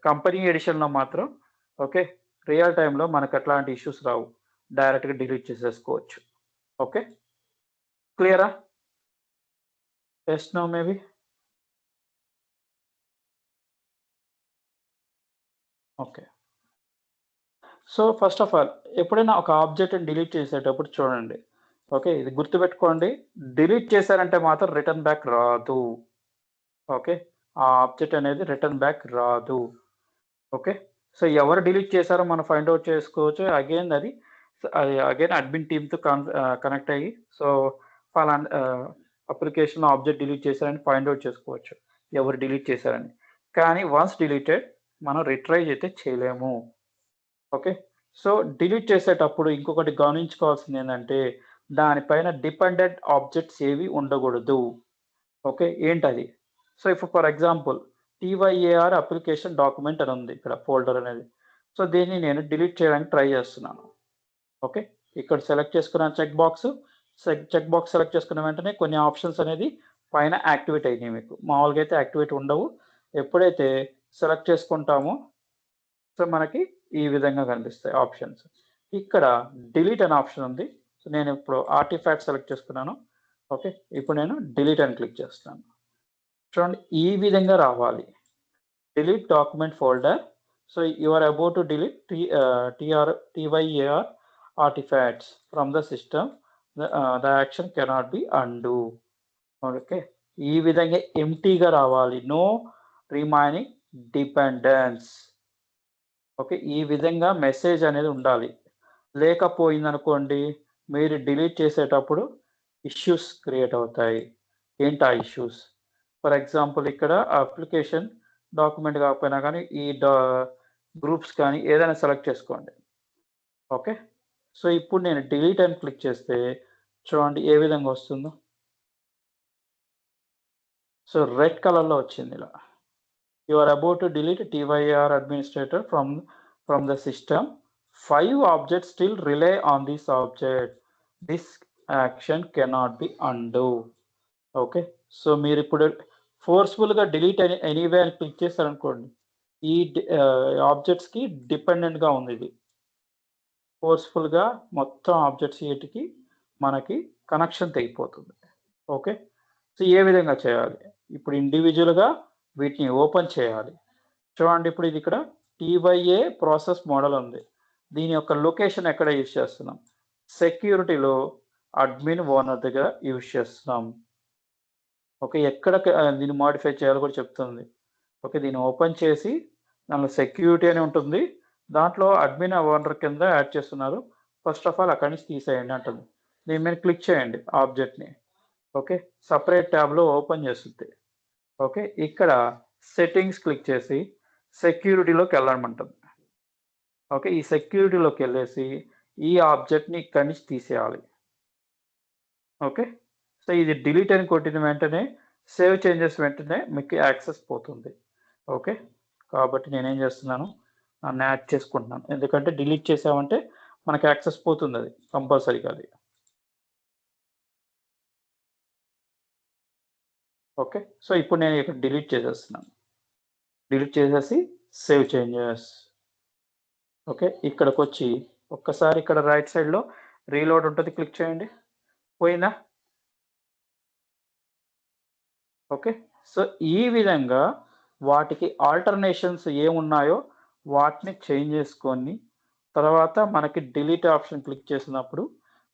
Speaker 1: కంపెనీ ఎడిషన్‌లో మాత్రం ఓకే. రియల్ టైమ్‌లో మనకు అట్లాంటి ఇష్యూస్ రావు. డైరెక్ట్‌గా డిలీట్ చేసేసుకోవచ్చు. ఓకే. క్లియరా? Yes, no maybe? Okay. So, first of all ఎప్పుడైనా ఒక ఆబ్జెక్ట్‌ని డిలీట్ చేసేటప్పుడు చూడండి. ఓకే. ఇది గుర్తుపెట్టుకోండి. డిలీట్ చేశారంటే మాత్రం రిటర్న్ బ్యాక్ రాదు. ఓకే. ఆ ఆబ్జెక్ట్ అనేది రిటర్న్ బ్యాక్ రాదు. ఓకే. సో, ఎవరు డిలీట్ చేశారో మనం ఫైండ్ ఔట్ చేసుకోవచ్చు. అది అగైన్ అడ్మిన్ టీమ్‌తో కనెక్ట్ అయ్యి సో, పలానా అప్లికేషన్‌లో ఆబ్జెక్ట్ డిలీట్ చేశారని ఫైండ్ ఔట్ చేసుకోవచ్చు. ఎవరు డిలీట్ చేశారని. కానీ వన్స్ డిలీటెడ్ మనం రిట్రైవ్ అయితే చేయలేము. ఓకే. సో, డిలీట్ చేసేటప్పుడు ఇంకొకటి గమనించుకోవాల్సిందేంటంటే, దానిపైన డిపెండెంట్ ఆబ్జెక్ట్స్ ఏవి ఉండకూడదు. ఓకే. ఏంటది? సో, ఇప్పుడు for example TYAR application document అని ఉంది ఇక్కడ ఫోల్డర్ అనేది. సో, దీన్ని నేను డిలీట్ చేయడానికి ట్రై చేస్తున్నాను. ఓకే. ఇక్కడ సెలెక్ట్ చేసుకున్నాను check box. Check box select చేసుకున్న వెంటనే కొన్ని ఆప్షన్స్ అనేది పైన యాక్టివేట్ అయినాయి మీకు. మామూలుగా అయితే యాక్టివేట్ ఉండవు. ఎప్పుడైతే సెలెక్ట్ చేసుకుంటామో సో, మనకి ఈ విధంగా కనిపిస్తాయి ఆప్షన్స్. ఇక్కడ డిలీట్ అనే ఆప్షన్ ఉంది. సో, నేను ఇప్పుడు ఆర్టిఫాక్ట్ సెలెక్ట్ చేసుకున్నాను. ఓకే. ఇప్పుడు నేను డిలీట్ అని క్లిక్ చేస్తున్నాను. చూడండి ఈ విధంగా రావాలి. Delete document folder. So, you are about to delete TYAR artefacts from the system. The action cannot be undone. Okay. ఈ విధంగా ఎంప్టీగా రావాలి. No remaining dependence. ఓకే. ఈ విధంగా మెసేజ్ అనేది ఉండాలి. లేకపోయిందనుకోండి, మీరు డిలీట్ చేసేటప్పుడు ఇష్యూస్ క్రియేట్ అవుతాయి. ఏంటా ఇష్యూస్? ఫర్ ఎగ్జాంపుల్ ఇక్కడ అప్లికేషన్ డాక్యుమెంట్ కాకపోయినా కానీ గ్రూప్స్ కానీ ఏదైనా సెలెక్ట్ చేసుకోండి. ఓకే. సో, ఇప్పుడు నేను డిలీట్ అని క్లిక్ చేస్తే చూడండి ఏ విధంగా వస్తుందో. సో, రెడ్ కలర్‌లో వచ్చింది ఇలా. You are about to delete TYR administrator from the system. 5 objects still rely on this object. This action cannot be undo. Okay. So, మీరిప్పుడు ఫోర్స్‌ఫుల్‌గా డిలీట్ ఎనీవే అని క్లిక్ చేశారనుకోండి. ఆబ్జెక్ట్స్‌కి డిపెండెంట్‌గా ఉంది ఇది. ఫోర్స్‌ఫుల్‌గా మొత్తం ఆబ్జెక్ట్స్ వీటికి మనకి కనెక్షన్ తెగిపోతుంది. ఓకే. సో, ఏ విధంగా చేయాలి? ఇప్పుడు ఇండివిడ్యువల్‌గా వీటిని ఓపెన్ చేయాలి. చూడండి ఇప్పుడు ఇది ఇక్కడ TYA ప్రాసెస్ మోడల్ ఉంది. దీని యొక్క లొకేషన్ ఎక్కడ యూజ్ చేస్తున్నాం? సెక్యూరిటీలో అడ్మిన్ ఓనర్ దగ్గర యూజ్ చేస్తున్నాం. ఓకే. ఎక్కడ దీన్ని మోడిఫై చేయాలో కూడా చెప్తుంది. ఓకే. దీన్ని ఓపెన్ చేసి దానిలో సెక్యూరిటీ అని ఉంటుంది. దాంట్లో అడ్మిన్ ఓనర్ కింద యాడ్ చేస్తున్నారు. ఫస్ట్ ఆఫ్ ఆల్ అక్కడి నుంచి తీసేయండి అంటుంది. దీని మీద క్లిక్ చేయండి ఆబ్జెక్ట్‌ని. ఓకే. సెపరేట్ ట్యాబ్‌లో ఓపెన్ చేస్తుంది. ఓకే. ఇక్కడ సెట్టింగ్స్ క్లిక్ చేసి సెక్యూరిటీలోకి వెళ్ళమంటుంది. ఓకే. ఈ సెక్యూరిటీలోకెళ్ళేసి ఈ ఆబ్జెక్ట్‌ని ఇక్కడి నుంచి తీసేయాలి. ఓకే. సో, ఇది డిలీట్ అని కొట్టిన వెంటనే సేవ్ చేంజెస్ వెంటనే మీకు యాక్సెస్ పోతుంది. ఓకే. కాబట్టి నేనేం చేస్తున్నాను, దాన్ని యాడ్ చేసుకుంటున్నాను. ఎందుకంటే డిలీట్ చేసామంటే మనకి యాక్సెస్ పోతుందది కంపల్సరీగా అది. ఓకే. సో, ఇప్పుడు నేను ఇక్కడ డిలీట్ చేసేస్తున్నాను. డిలీట్ చేసేసి సేవ్ చేంజెస్. ఓకే. ఇక్కడికొచ్చి ఒక్కసారి ఇక్కడ రైట్ సైడ్‌లో రీలోడ్ ఉంటది క్లిక్ చేయండి. పోయిందా? ఓకే. సో, ఈ విధంగా వాటికి ఆల్టర్‌నేషన్స్ ఏమున్నాయో వాటిని చేంజ్ చేసుకొని, తర్వాత మనకి డిలీట్ ఆప్షన్ క్లిక్ చేసినప్పుడు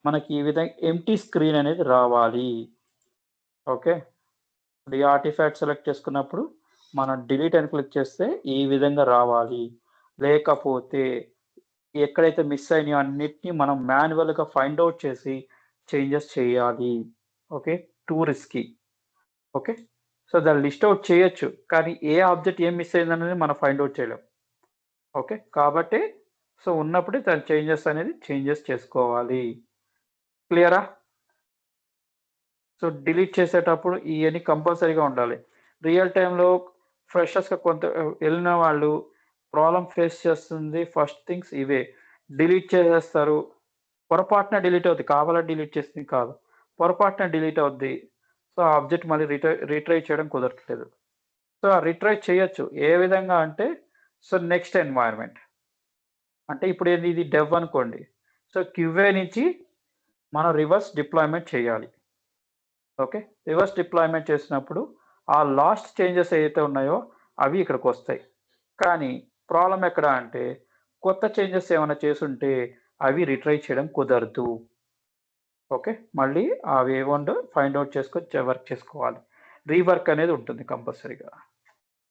Speaker 1: మనకి ఈ విధంగా ఎంప్టీ స్క్రీన్ అనేది రావాలి. ఓకే. ఈ ఆర్టిఫాక్ట్ సెలెక్ట్ చేసుకున్నప్పుడు మనం డిలీట్ అని క్లిక్ చేస్తే ఈ విధంగా రావాలి. లేకపోతే ఎక్కడైతే మిస్ అయినాయో అన్నిటిని మనం మాన్యువల్‌గా ఫైండ్ ఔట్ చేసి చేంజెస్ చేయాలి. Okay. Two risky. Okay. So, దాన్ని లిస్ట్ ఔట్ చేయొచ్చు. కానీ ఏ ఆబ్జెక్ట్ ఏం మిస్ అయిందనేది మనం ఫైండ్ ఔట్ చేయలేం. ఓకే. కాబట్టి సో, ఉన్నప్పుడే దాని చేంజెస్ చేసుకోవాలి. క్లియరా? సో, డిలీట్ చేసేటప్పుడు ఇయన్నీ కంపల్సరీగా ఉండాలి. రియల్ టైమ్‌లో ఫ్రెషర్స్‌గా ఎళ్ళిన వాళ్ళు ప్రాబ్లమ్ ఫేస్ చేస్తుంది ఫస్ట్ థింగ్స్ ఇవే. డిలీట్ చేసేస్తారు. పొరపాటున డిలీట్ అవుద్ది. కావాలని డిలీట్ చేసింది కాదు. పొరపాటున డిలీట్ అవుద్ది. సో, ఆ ఆబ్జెక్ట్ మళ్ళీ రీట్రై చేయడం కుదరట్లేదు. సో, రీట్రై చేయొచ్చు. ఏ విధంగా అంటే సో, నెక్స్ట్ ఎన్వైర్న్‌మెంట్. అంటే ఇప్పుడు ఇది డెవ్ అనుకోండి. సో, క్యూఏ నుంచి మనం రివర్స్ డిప్లాయ్‌మెంట్ చేయాలి. ఓకే. రివర్స్ డిప్లాయ్‌మెంట్ చేసినప్పుడు ఆ లాస్ట్ చేంజెస్ ఏవైతే ఉన్నాయో అవి ఇక్కడికొస్తాయి. కానీ ప్రాబ్లమ్ ఎక్కడ అంటే కొత్త చేంజెస్ ఏమైనా చేసుంటే అవి రీట్రై చేయడం కుదరదు. ఓకే. మళ్ళీ అవి ఏవుండో ఫైండ్ ఔట్ చేసుకొని వర్క్ చేసుకోవాలి. రీవర్క్ అనేది ఉంటుంది కంపల్సరీగా.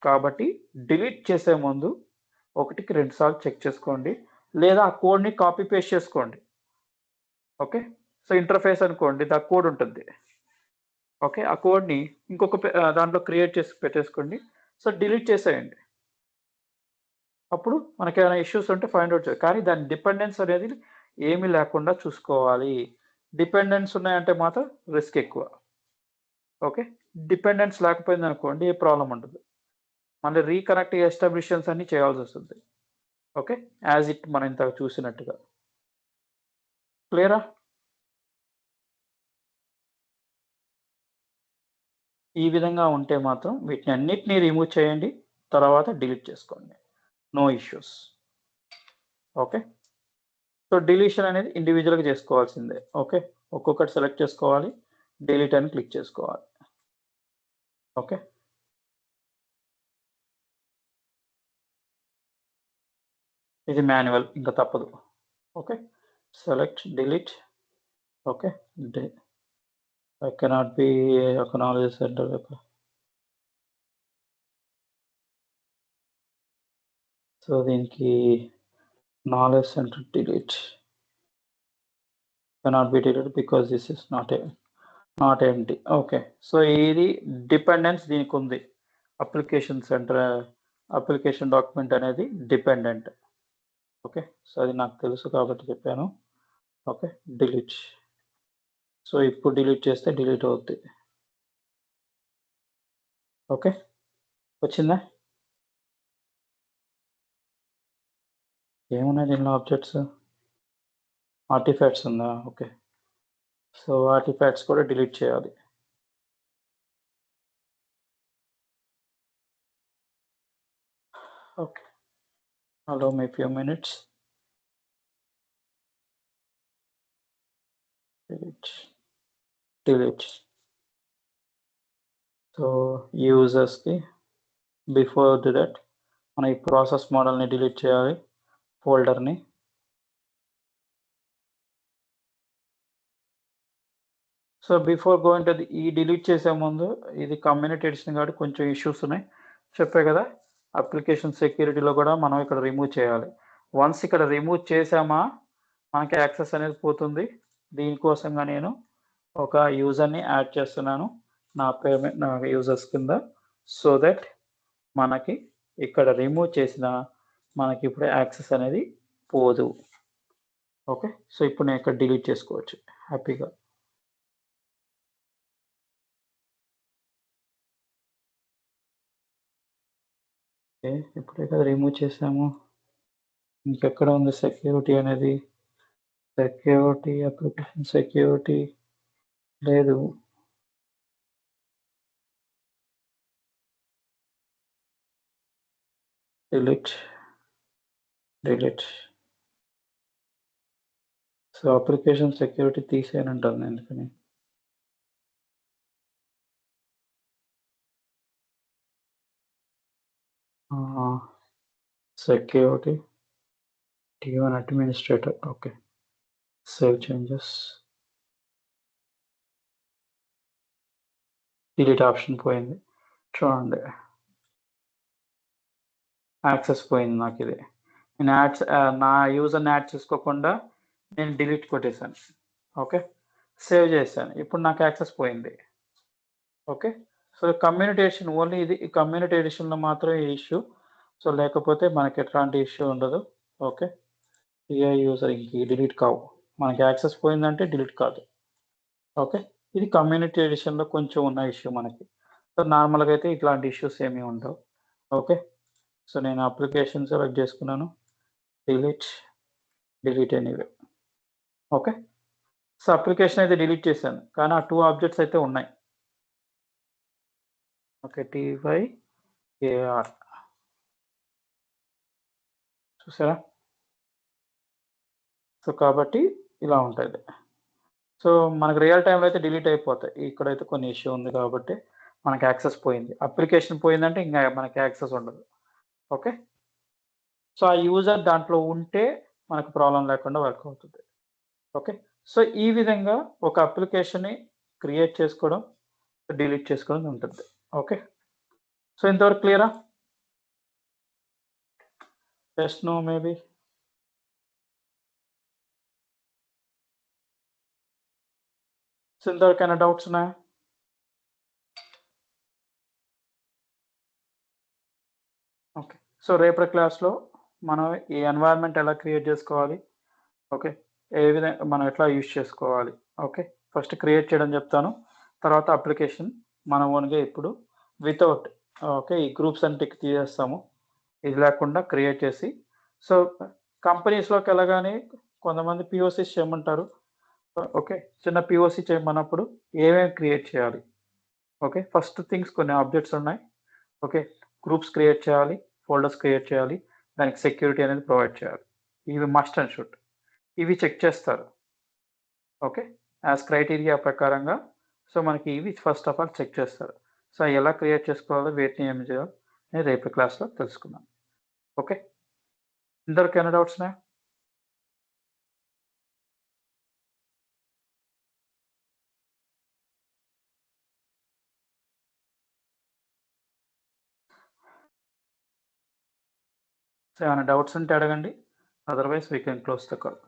Speaker 1: కాబట్టి డిలీట్ చేసే ముందు ఒకటికి 2 సార్లు చెక్ చేసుకోండి. లేదా ఆ కోడ్‌ని కాపీ పేస్ట్ చేసుకోండి. ఓకే. సో, ఇంటర్‌ఫేస్ అనుకోండి కోడ్ ఉంటుంది. ఓకే. ఆ కోడ్‌ని దాంట్లో క్రియేట్ చేసి పెట్టేసుకోండి. సో, డిలీట్ చేసేయండి. అప్పుడు మనకేమైనా ఇష్యూస్ ఉంటే ఫైండ్ ఔట్ కానీ దాని డిపెండెన్స్ అనేది ఏమీ లేకుండా చూసుకోవాలి. డిపెండెన్స్ ఉన్నాయంటే మాత్రం రిస్క్ ఎక్కువ. ఓకే. డిపెండెన్స్ లేకపోయిందనుకోండి ఏ ప్రాబ్లమ్ ఉండదు. మళ్ళీ రీకనెక్ట్ ఎస్టాబ్లిషన్స్ అన్నీ చేయాల్సొస్తుంది. ఓకే. యాజ్ ఇట్ మనం ఇందాక చూసినట్టుగా. క్లియరా? ఈ విధంగా ఉంటే మాత్రం వీటిని అన్నిటిని రిమూవ్ చేయండి. తర్వాత డిలీట్ చేసుకోండి. No issues. Okay. So, deletion అనేది ఇండివిడ్యువల్‌గా చేసుకోవాల్సిందే. ఓకే. ఒక్కొక్కటి సెలెక్ట్ చేసుకోవాలి. డిలీట్ అని క్లిక్ చేసుకోవాలి. ఓకే. ఇది మాన్యువల్ ఇంకా తప్పదు. Okay. Select, delete. Okay. The I cannot be acknowledge centre. So, దీనికి knowledge centre delete. Cannot be deleted because this is not empty. Okay. So, ఇది డిపెండెన్స్ దీనికుంది. అప్లికేషన్ డాక్యుమెంట్ అనేది dependent. Okay. So, అది నాకు తెలుసు కాబట్టి చెప్పాను. ఓకే. డిలీట్. సో, ఇప్పుడు డిలీట్ చేస్తే డిలీట్ అవుద్ది. ఓకే. వచ్చిందా? ఏమున్నాయి దీనిలో ఆబ్జెక్ట్స్? ఆర్టిఫాక్ట్స్ ఉందా? ఓకే. సో, ఆర్టిఫాక్ట్స్ కూడా డిలీట్ చేయాలి. Okay. Allow me few minutes. Delete. So, యూజర్స్‌కి before that మనం ఈ ప్రాసెస్ మోడల్‌ని డిలీట్ చేయాలి. ఫోల్డర్‌ని. సో, బిఫోర్ గోయింగ్ టు ఈ డిలీట్ చేసే ముందు ఇది కమ్యూనిటీ ఎడిషన్ కాబట్టి కొంచెం ఇష్యూస్ ఉన్నాయి. చెప్పా కదా! అప్లికేషన్ సెక్యూరిటీలో కూడా మనం ఇక్కడ రిమూవ్ చేయాలి. వన్స్ ఇక్కడ రిమూవ్ చేసామా మనకి యాక్సెస్ అనేది పోతుంది. దీనికోసంగా నేను ఒక యూజర్‌ని యాడ్ చేస్తున్నాను. నా యూజర్స్ కింద. సో దట్ మనకి ఇక్కడ రిమూవ్ చేసినా మనకిప్పుడు యాక్సెస్ అనేది పోదు. ఓకే. సో, ఇప్పుడు నేను ఇక్కడ డిలీట్ చేసుకోవచ్చు హ్యాపీగా. ఓకే. ఇప్పుడే కదా రిమూవ్ చేసాము. ఇంకెక్కడ ఉంది సెక్యూరిటీ అనేది? అప్లికేషన్ సెక్యూరిటీ లేదు. డిలీట్. సో, అప్లికేషన్ సెక్యూరిటీ తీసేయనంటుంది ఎందుకని? Security T1 administrator. Okay. Save changes. Delete option పోయింది. చూడండి. యాక్సెస్ పోయింది నాకిది. నేను యాడ్స్ నా యూజర్ని యాడ్ చేసుకోకుండా నేను డిలీట్ కొట్టేశాను. ఓకే, సేవ్ చేశాను. ఇప్పుడు నాకు యాక్సెస్ పోయింది. Okay, so community edition only ఇది కమ్యూనిటీ ఎడిషన్లో మాత్రమే ఈ ఇష్యూ. సో లేకపోతే మనకి ఎట్లాంటి ఇష్యూ ఉండదు. ఓకే, ఏ యూజర్ ఇంక డిలీట్ కావు. మనకి యాక్సెస్ పోయిందంటే డిలీట్ కాదు. ఓకే, ఇది కమ్యూనిటీ ఎడిషన్లో కొంచెం ఉన్న ఇష్యూ మనకి. సో నార్మల్గా అయితే ఇట్లాంటి ఇష్యూస్ ఏమీ ఉండవు. ఓకే, సో నేను అప్లికేషన్ సెలెక్ట్ చేసుకున్నాను. Delete anyway. Okay, so application అయితే డిలీట్ చేశాను, కానీ ఆ 2 ఆబ్జెక్ట్స్ అయితే ఉన్నాయి. ఓకే, TYAR చూసారా? సో కాబట్టి ఇలా ఉంటుంది. సో మనకు రియల్ టైంలో అయితే డిలీట్ అయిపోతాయి. ఇక్కడైతే కొన్ని ఇష్యూ ఉంది కాబట్టి మనకి యాక్సెస్ పోయింది. అప్లికేషన్ పోయిందంటే ఇంకా మనకి యాక్సెస్ ఉండదు. ఓకే, సో ఆ యూజర్ దాంట్లో ఉంటే మనకు ప్రాబ్లం లేకుండా వర్క్ అవుతుంది. ఓకే, సో ఈ విధంగా ఒక అప్లికేషన్ని క్రియేట్ చేసుకోవడం, డిలీట్ చేసుకోవడం ఉంటుంది. ఓకే, సో ఇంతవరకు క్లియరా? Yes, no, maybe? సో ఇంతవరకు ఏమైనా డౌట్స్ ఉన్నాయా? ఓకే, సో రేపటి క్లాస్లో మనం ఈ ఎన్వైరన్మెంట్ ఎలా క్రియేట్ చేసుకోవాలి, ఓకే, ఏ విధంగా మనం ఎట్లా యూజ్ చేసుకోవాలి. ఓకే, ఫస్ట్ క్రియేట్ చేయడం చెప్తాను, తర్వాత అప్లికేషన్ మన ఓన్గా ఇప్పుడు వితౌట్ ఓకే ఈ గ్రూప్స్ అని టిక్ తీసేస్తాము. ఇది లేకుండా క్రియేట్ చేసి, సో కంపెనీస్లోకి వెళ్ళగానే కొంతమంది పిఓసిస్ చేయమంటారు. ఓకే, చిన్న పిఓసి చేయమన్నప్పుడు ఏమేమి క్రియేట్ చేయాలి. ఓకే, ఫస్ట్ థింగ్స్ కొన్ని ఆబ్జెక్ట్స్ ఉన్నాయి. ఓకే, గ్రూప్స్ క్రియేట్ చేయాలి, ఫోల్డర్స్ క్రియేట్ చేయాలి, దానికి సెక్యూరిటీ అనేది ప్రొవైడ్ చేయాలి. ఇవి మస్ట్ అండ్ షుడ్. ఇవి చెక్ చేస్తారు. ఓకే, యాజ్ క్రైటీరియా ప్రకారంగా. సో మనకి ఇవి ఫస్ట్ ఆఫ్ ఆల్ చెక్ చేస్తారు. సో ఎలా క్రియేట్ చేసుకోవాలో, వేటిని ఏం చేయాలో నేను రేపు క్లాస్లో తెలుసుకున్నాను. ఓకే, ఇంతవరకు ఏమైనా డౌట్స్ ఉన్నాయా? సో ఏమైనా డౌట్స్ ఉంటే అడగండి, otherwise we can close the call.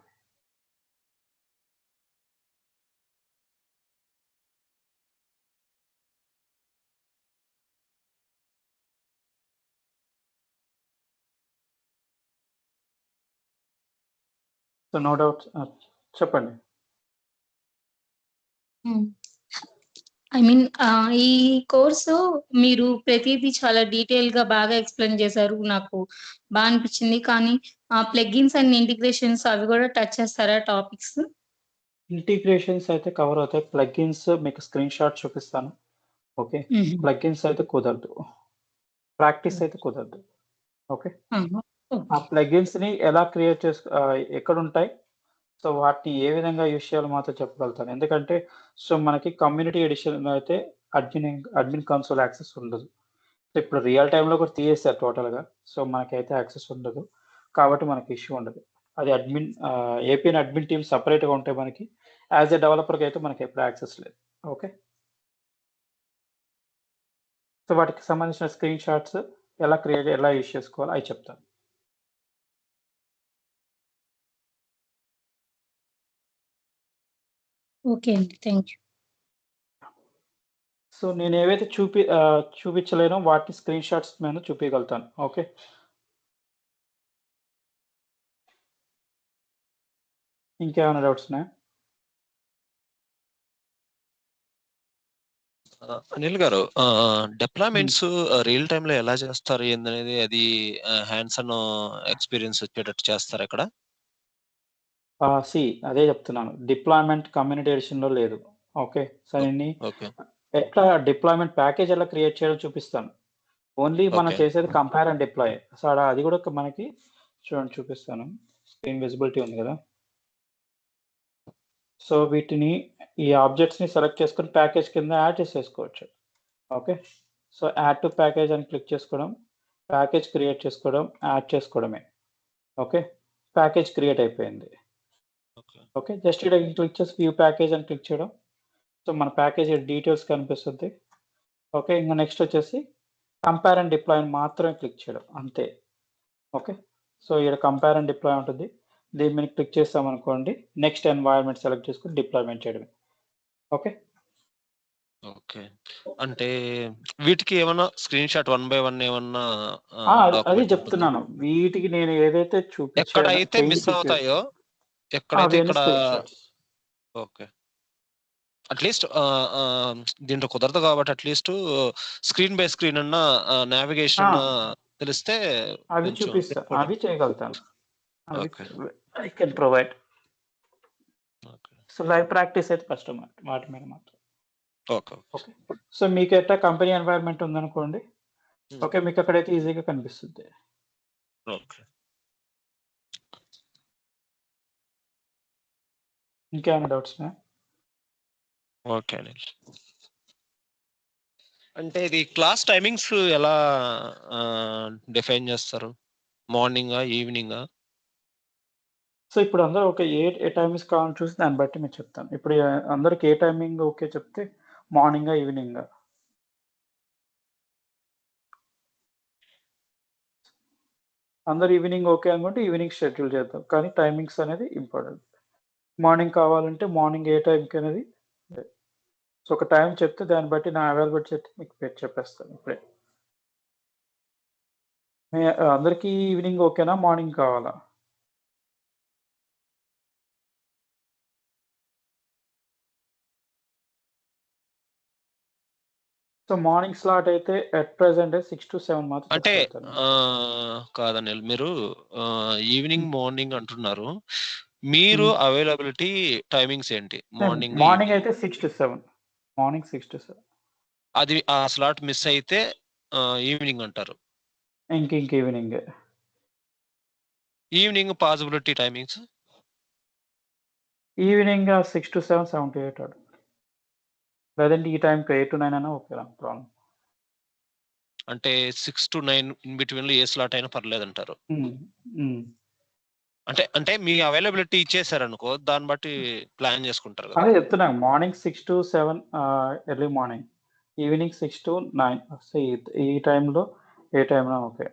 Speaker 1: So no doubts, చెప్పండి.
Speaker 3: ఐ మీన్ ఈ కోర్సు మీరు ప్రతిదీ చాలా డీటెయిల్‌గా బాగా ఎక్స్‌ప్లెయిన్ చేశారు. నాకు బా అనిపించింది. కానీ ప్లగిన్స్ అండ్ ఇంటిగ్రేషన్స్ అవి కూడా టచ్ చేస్తారా టాపిక్స్?
Speaker 1: ఇంటిగ్రేషన్స్ అయితే కవర్ అవుతాయి. ప్లగిన్స్ మీకు స్క్రీన్ షాట్ చూపిస్తాను. ఓకే, ప్లగిన్స్ అయితే కుదరదు, ప్రాక్టీస్ అయితే కుదరదు. ఓకే, ఆ ప్లగిన్స్‌ని ఎలా క్రియేట్ ఎక్కడుంటాయి, సో వాటిని ఏ విధంగా యూజ్ చేయాలో మాత్రం చెప్పగలుగుతాను. ఎందుకంటే సో మనకి కమ్యూనిటీ ఎడిషన్‌లో అయితే అడ్మిన్ కన్సోల్ యాక్సెస్ ఉండదు. సో ఇప్పుడు రియల్ టైమ్‌లో కూడా తీసేసారు టోటల్‌గా. సో మనకైతే యాక్సెస్ ఉండదు. కాబట్టి మనకి ఇష్యూ ఉండదు. అది ఏపీఎన్ అడ్మిన్ టీమ్ సెపరేట్‌గా ఉంటాయి మనకి. యాస్ ఎ డెవలపర్‌గా అయితే మనకి ఎప్పుడు యాక్సెస్ లేదు. ఓకే, సో వాటికి సంబంధించిన స్క్రీన్ షాట్స్ ఎలా యూజ్ చేసుకోవాలో అవి చెప్తాను.
Speaker 3: ఓకే అండి. Thank you.
Speaker 1: సో నేను ఏవైతే చూపించలేనో వాటిని స్క్రీన్ షాట్స్ నేను చూపించగలుగుతాను. ఓకే, ఇంకేమైనా డౌట్స్ ఉన్నాయా?
Speaker 4: అనిల్ గారు, డిప్లాయ్మెంట్స్ రియల్ టైమ్ లో ఎలా చేస్తారు ఏందనేది అది హ్యాండ్స్ ఆన్ ఎక్స్పీరియన్స్ వచ్చేటట్టు చేస్తారు ఇక్కడ?
Speaker 1: అదే చెప్తున్నాను. డిప్లాయ్మెంట్ కమ్యూనిటీ ఎడిషన్‌లో లేదు. ఓకే, సో నేను
Speaker 4: ఓకే.
Speaker 1: ఎట్లా డిప్లాయ్మెంట్ ప్యాకేజ్ ఎలా క్రియేట్ చేయాలో చూపిస్తాను. ఓన్లీ మనం
Speaker 4: ఓకే.
Speaker 1: చేసేది కంపేర్ అండ్ డిప్లాయ్. సో అది కూడా మనకి చూడండి చూపిస్తాను. స్క్రీన్ విజిబిలిటీ ఉంది కదా. సో వీటిని ఈ ఆబ్జెక్ట్స్‌ని సెలెక్ట్ చేసుకొని ప్యాకేజ్ కింద యాడ్ చేసేసుకోవచ్చు. Okay, so add to package అని క్లిక్ చేసుకోవడం, ప్యాకేజ్ క్రియేట్ చేసుకోవడం, యాడ్ చేసుకోవడమే. ఓకే, ప్యాకేజ్ క్రియేట్ అయిపోయింది.
Speaker 4: ఓకే.
Speaker 1: ఓకే, జస్ట్ ఇక్కడ క్లిక్ చేసి వ్యూ ప్యాకేజ్ అని క్లిక్ చేయడం. సో మన ప్యాకేజ్ డీటెయిల్స్ కనిపిస్తుంది. ఓకే, ఇంకా నెక్స్ట్ వచ్చేసి కంపేర్ అండ్ డిప్లాయ్ అని మాత్రమే క్లిక్ చేయడం అంతే. ఓకే, సో ఇక్కడ కంపేర్ అండ్ డిప్లాయ్ ఉంటుంది. దీని మీద క్లిక్ చేస్తామనుకోండి, నెక్స్ట్ ఎన్వైరన్మెంట్ సెలెక్ట్ చేసుకొని డిప్లాయ్మెంట్ చేయడమే. ఓకే.
Speaker 4: ఓకే. అంటే వీటికి ఏమన్నా స్క్రీన్ షాట్ 1 బై 1 ఏమన్నా
Speaker 1: అది
Speaker 4: డాక్యుమెంట్ ఉంటుందా?
Speaker 1: చెప్తున్నాను. వీటికి నేను ఏదైతే చూపించానో
Speaker 4: ఎక్కడైతే
Speaker 1: పెయిడ్
Speaker 4: మిస్
Speaker 1: పిక్చర్స్
Speaker 4: అవుతాయో, ఎక్కడైతే
Speaker 1: అవన్నీ
Speaker 4: ఇక్కడ
Speaker 1: స్క్రీన్ షాట్స్.
Speaker 4: ఓకే. అట్‌లీస్ట్ దీంట్లో కుదరదు కాబట్టి అట్‌లీస్ట్ స్క్రీన్ బై స్క్రీన్ అన్నా నావిగేషన్ అన్నా తెలిస్తే
Speaker 1: అవి
Speaker 4: కొంచెం
Speaker 1: చూపిస్తా,
Speaker 4: ఎక్కువ
Speaker 1: అవి చేయగలుగుతాను. అవి
Speaker 4: okay.
Speaker 1: I can provide.
Speaker 4: Okay.
Speaker 1: So live practice అయితే కష్టం వాటి మీద మాత్రం.
Speaker 4: ఓకే.
Speaker 1: ఓకే. సో మీకు ఎట్లా కంపెనీ ఎన్వైరన్మెంట్ ఉందనుకోండి, ఓకే, మీకు అక్కడైతే ఈజీగా కనిపిస్తుంది.
Speaker 4: ఓకే.
Speaker 1: ఇంకేమైనా డౌట్స్ ఉన్నాయా?
Speaker 4: ఓకే అనిల్. అంటే ఇది క్లాస్ టైమింగ్స్ ఎలా డిఫైన్ చేస్తారు? మార్నింగా? ఈవినింగా?
Speaker 1: సో ఇప్పుడు అందరూ ఓకే, ఏ టైమింగ్స్ కావాలని చూసి దాన్ని బట్టి మీకు చెప్తాను. ఇప్పుడు అందరికి ఏ టైమింగ్ ఓకే చెప్తే మార్నింగా, ఈవినింగా? అందరు ఈవినింగ్ ఓకే అనుకుంటే ఈవినింగ్ షెడ్యూల్ చేద్దాం. కానీ టైమింగ్స్ అనేది ఇంపార్టెంట్. మార్నింగ్ కావాలంటే మార్నింగ్ ఏ టైంకి అనేది సో ఒక టైం చెప్తే దాన్ని బట్టి నా అవైలబిలిటీ చెప్తే మీకు చెప్పేస్తాను ఇప్పుడే. అందరికీ ఈవినింగ్ ఓకేనా? మార్నింగ్ కావాలా? సో మార్నింగ్ స్లాట్ అయితే అట్ ప్రెజెంట్ 6 to 7 మాత్రం
Speaker 4: అంటే
Speaker 1: చెప్పగలుగుతాను.
Speaker 4: కాదనిల్, మీరు ఈవినింగ్, మార్నింగ్ అంటున్నారు. మీరు అవైలబిలిటీ టైమింగ్స్ ఏంటి? Morning,
Speaker 1: morning
Speaker 4: evening?
Speaker 1: అయితే 6 to 7. Morning 6 to 7.
Speaker 4: అది ఆ స్లాట్ మిస్ అయితే ఈవినింగ్ అంటారు.
Speaker 1: ఇంక evening.
Speaker 4: Evening possibility timings?
Speaker 1: Evening 6 to 7, 7 to 8 ఆడు. లేదంటే ఈ టైంకి 8 to 9 అయినా ఓకే, ప్రాబ్లం.
Speaker 4: అంటే 6 to 9 ఇన్ బిట్వీన్‌లో ఏ స్లాట్ అయినా పర్లేదంటారు. అంటే మీ అవైలబిలిటీ ఇచ్చేసారనుకో, దాన్ని బట్టి ప్లాన్ చేసుకుంటారు కదా!
Speaker 1: అదే చెప్తున్నాను. Morning 6 to 7 early morning. Evening 6 to 9. So ఈ టైంలో ఏ టైంలో ఓకే.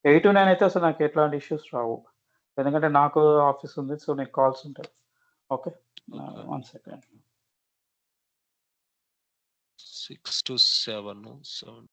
Speaker 1: 8 to 9 అయితే అసలు నాకు ఎట్లాంటి ఇష్యూస్ రావు. ఎందుకంటే నాకు ఆఫీస్ ఉంది. సో నీకు కాల్స్ ఉంటాయి. ఓకే. 1 సెకండ్.
Speaker 4: 6 to 7, 7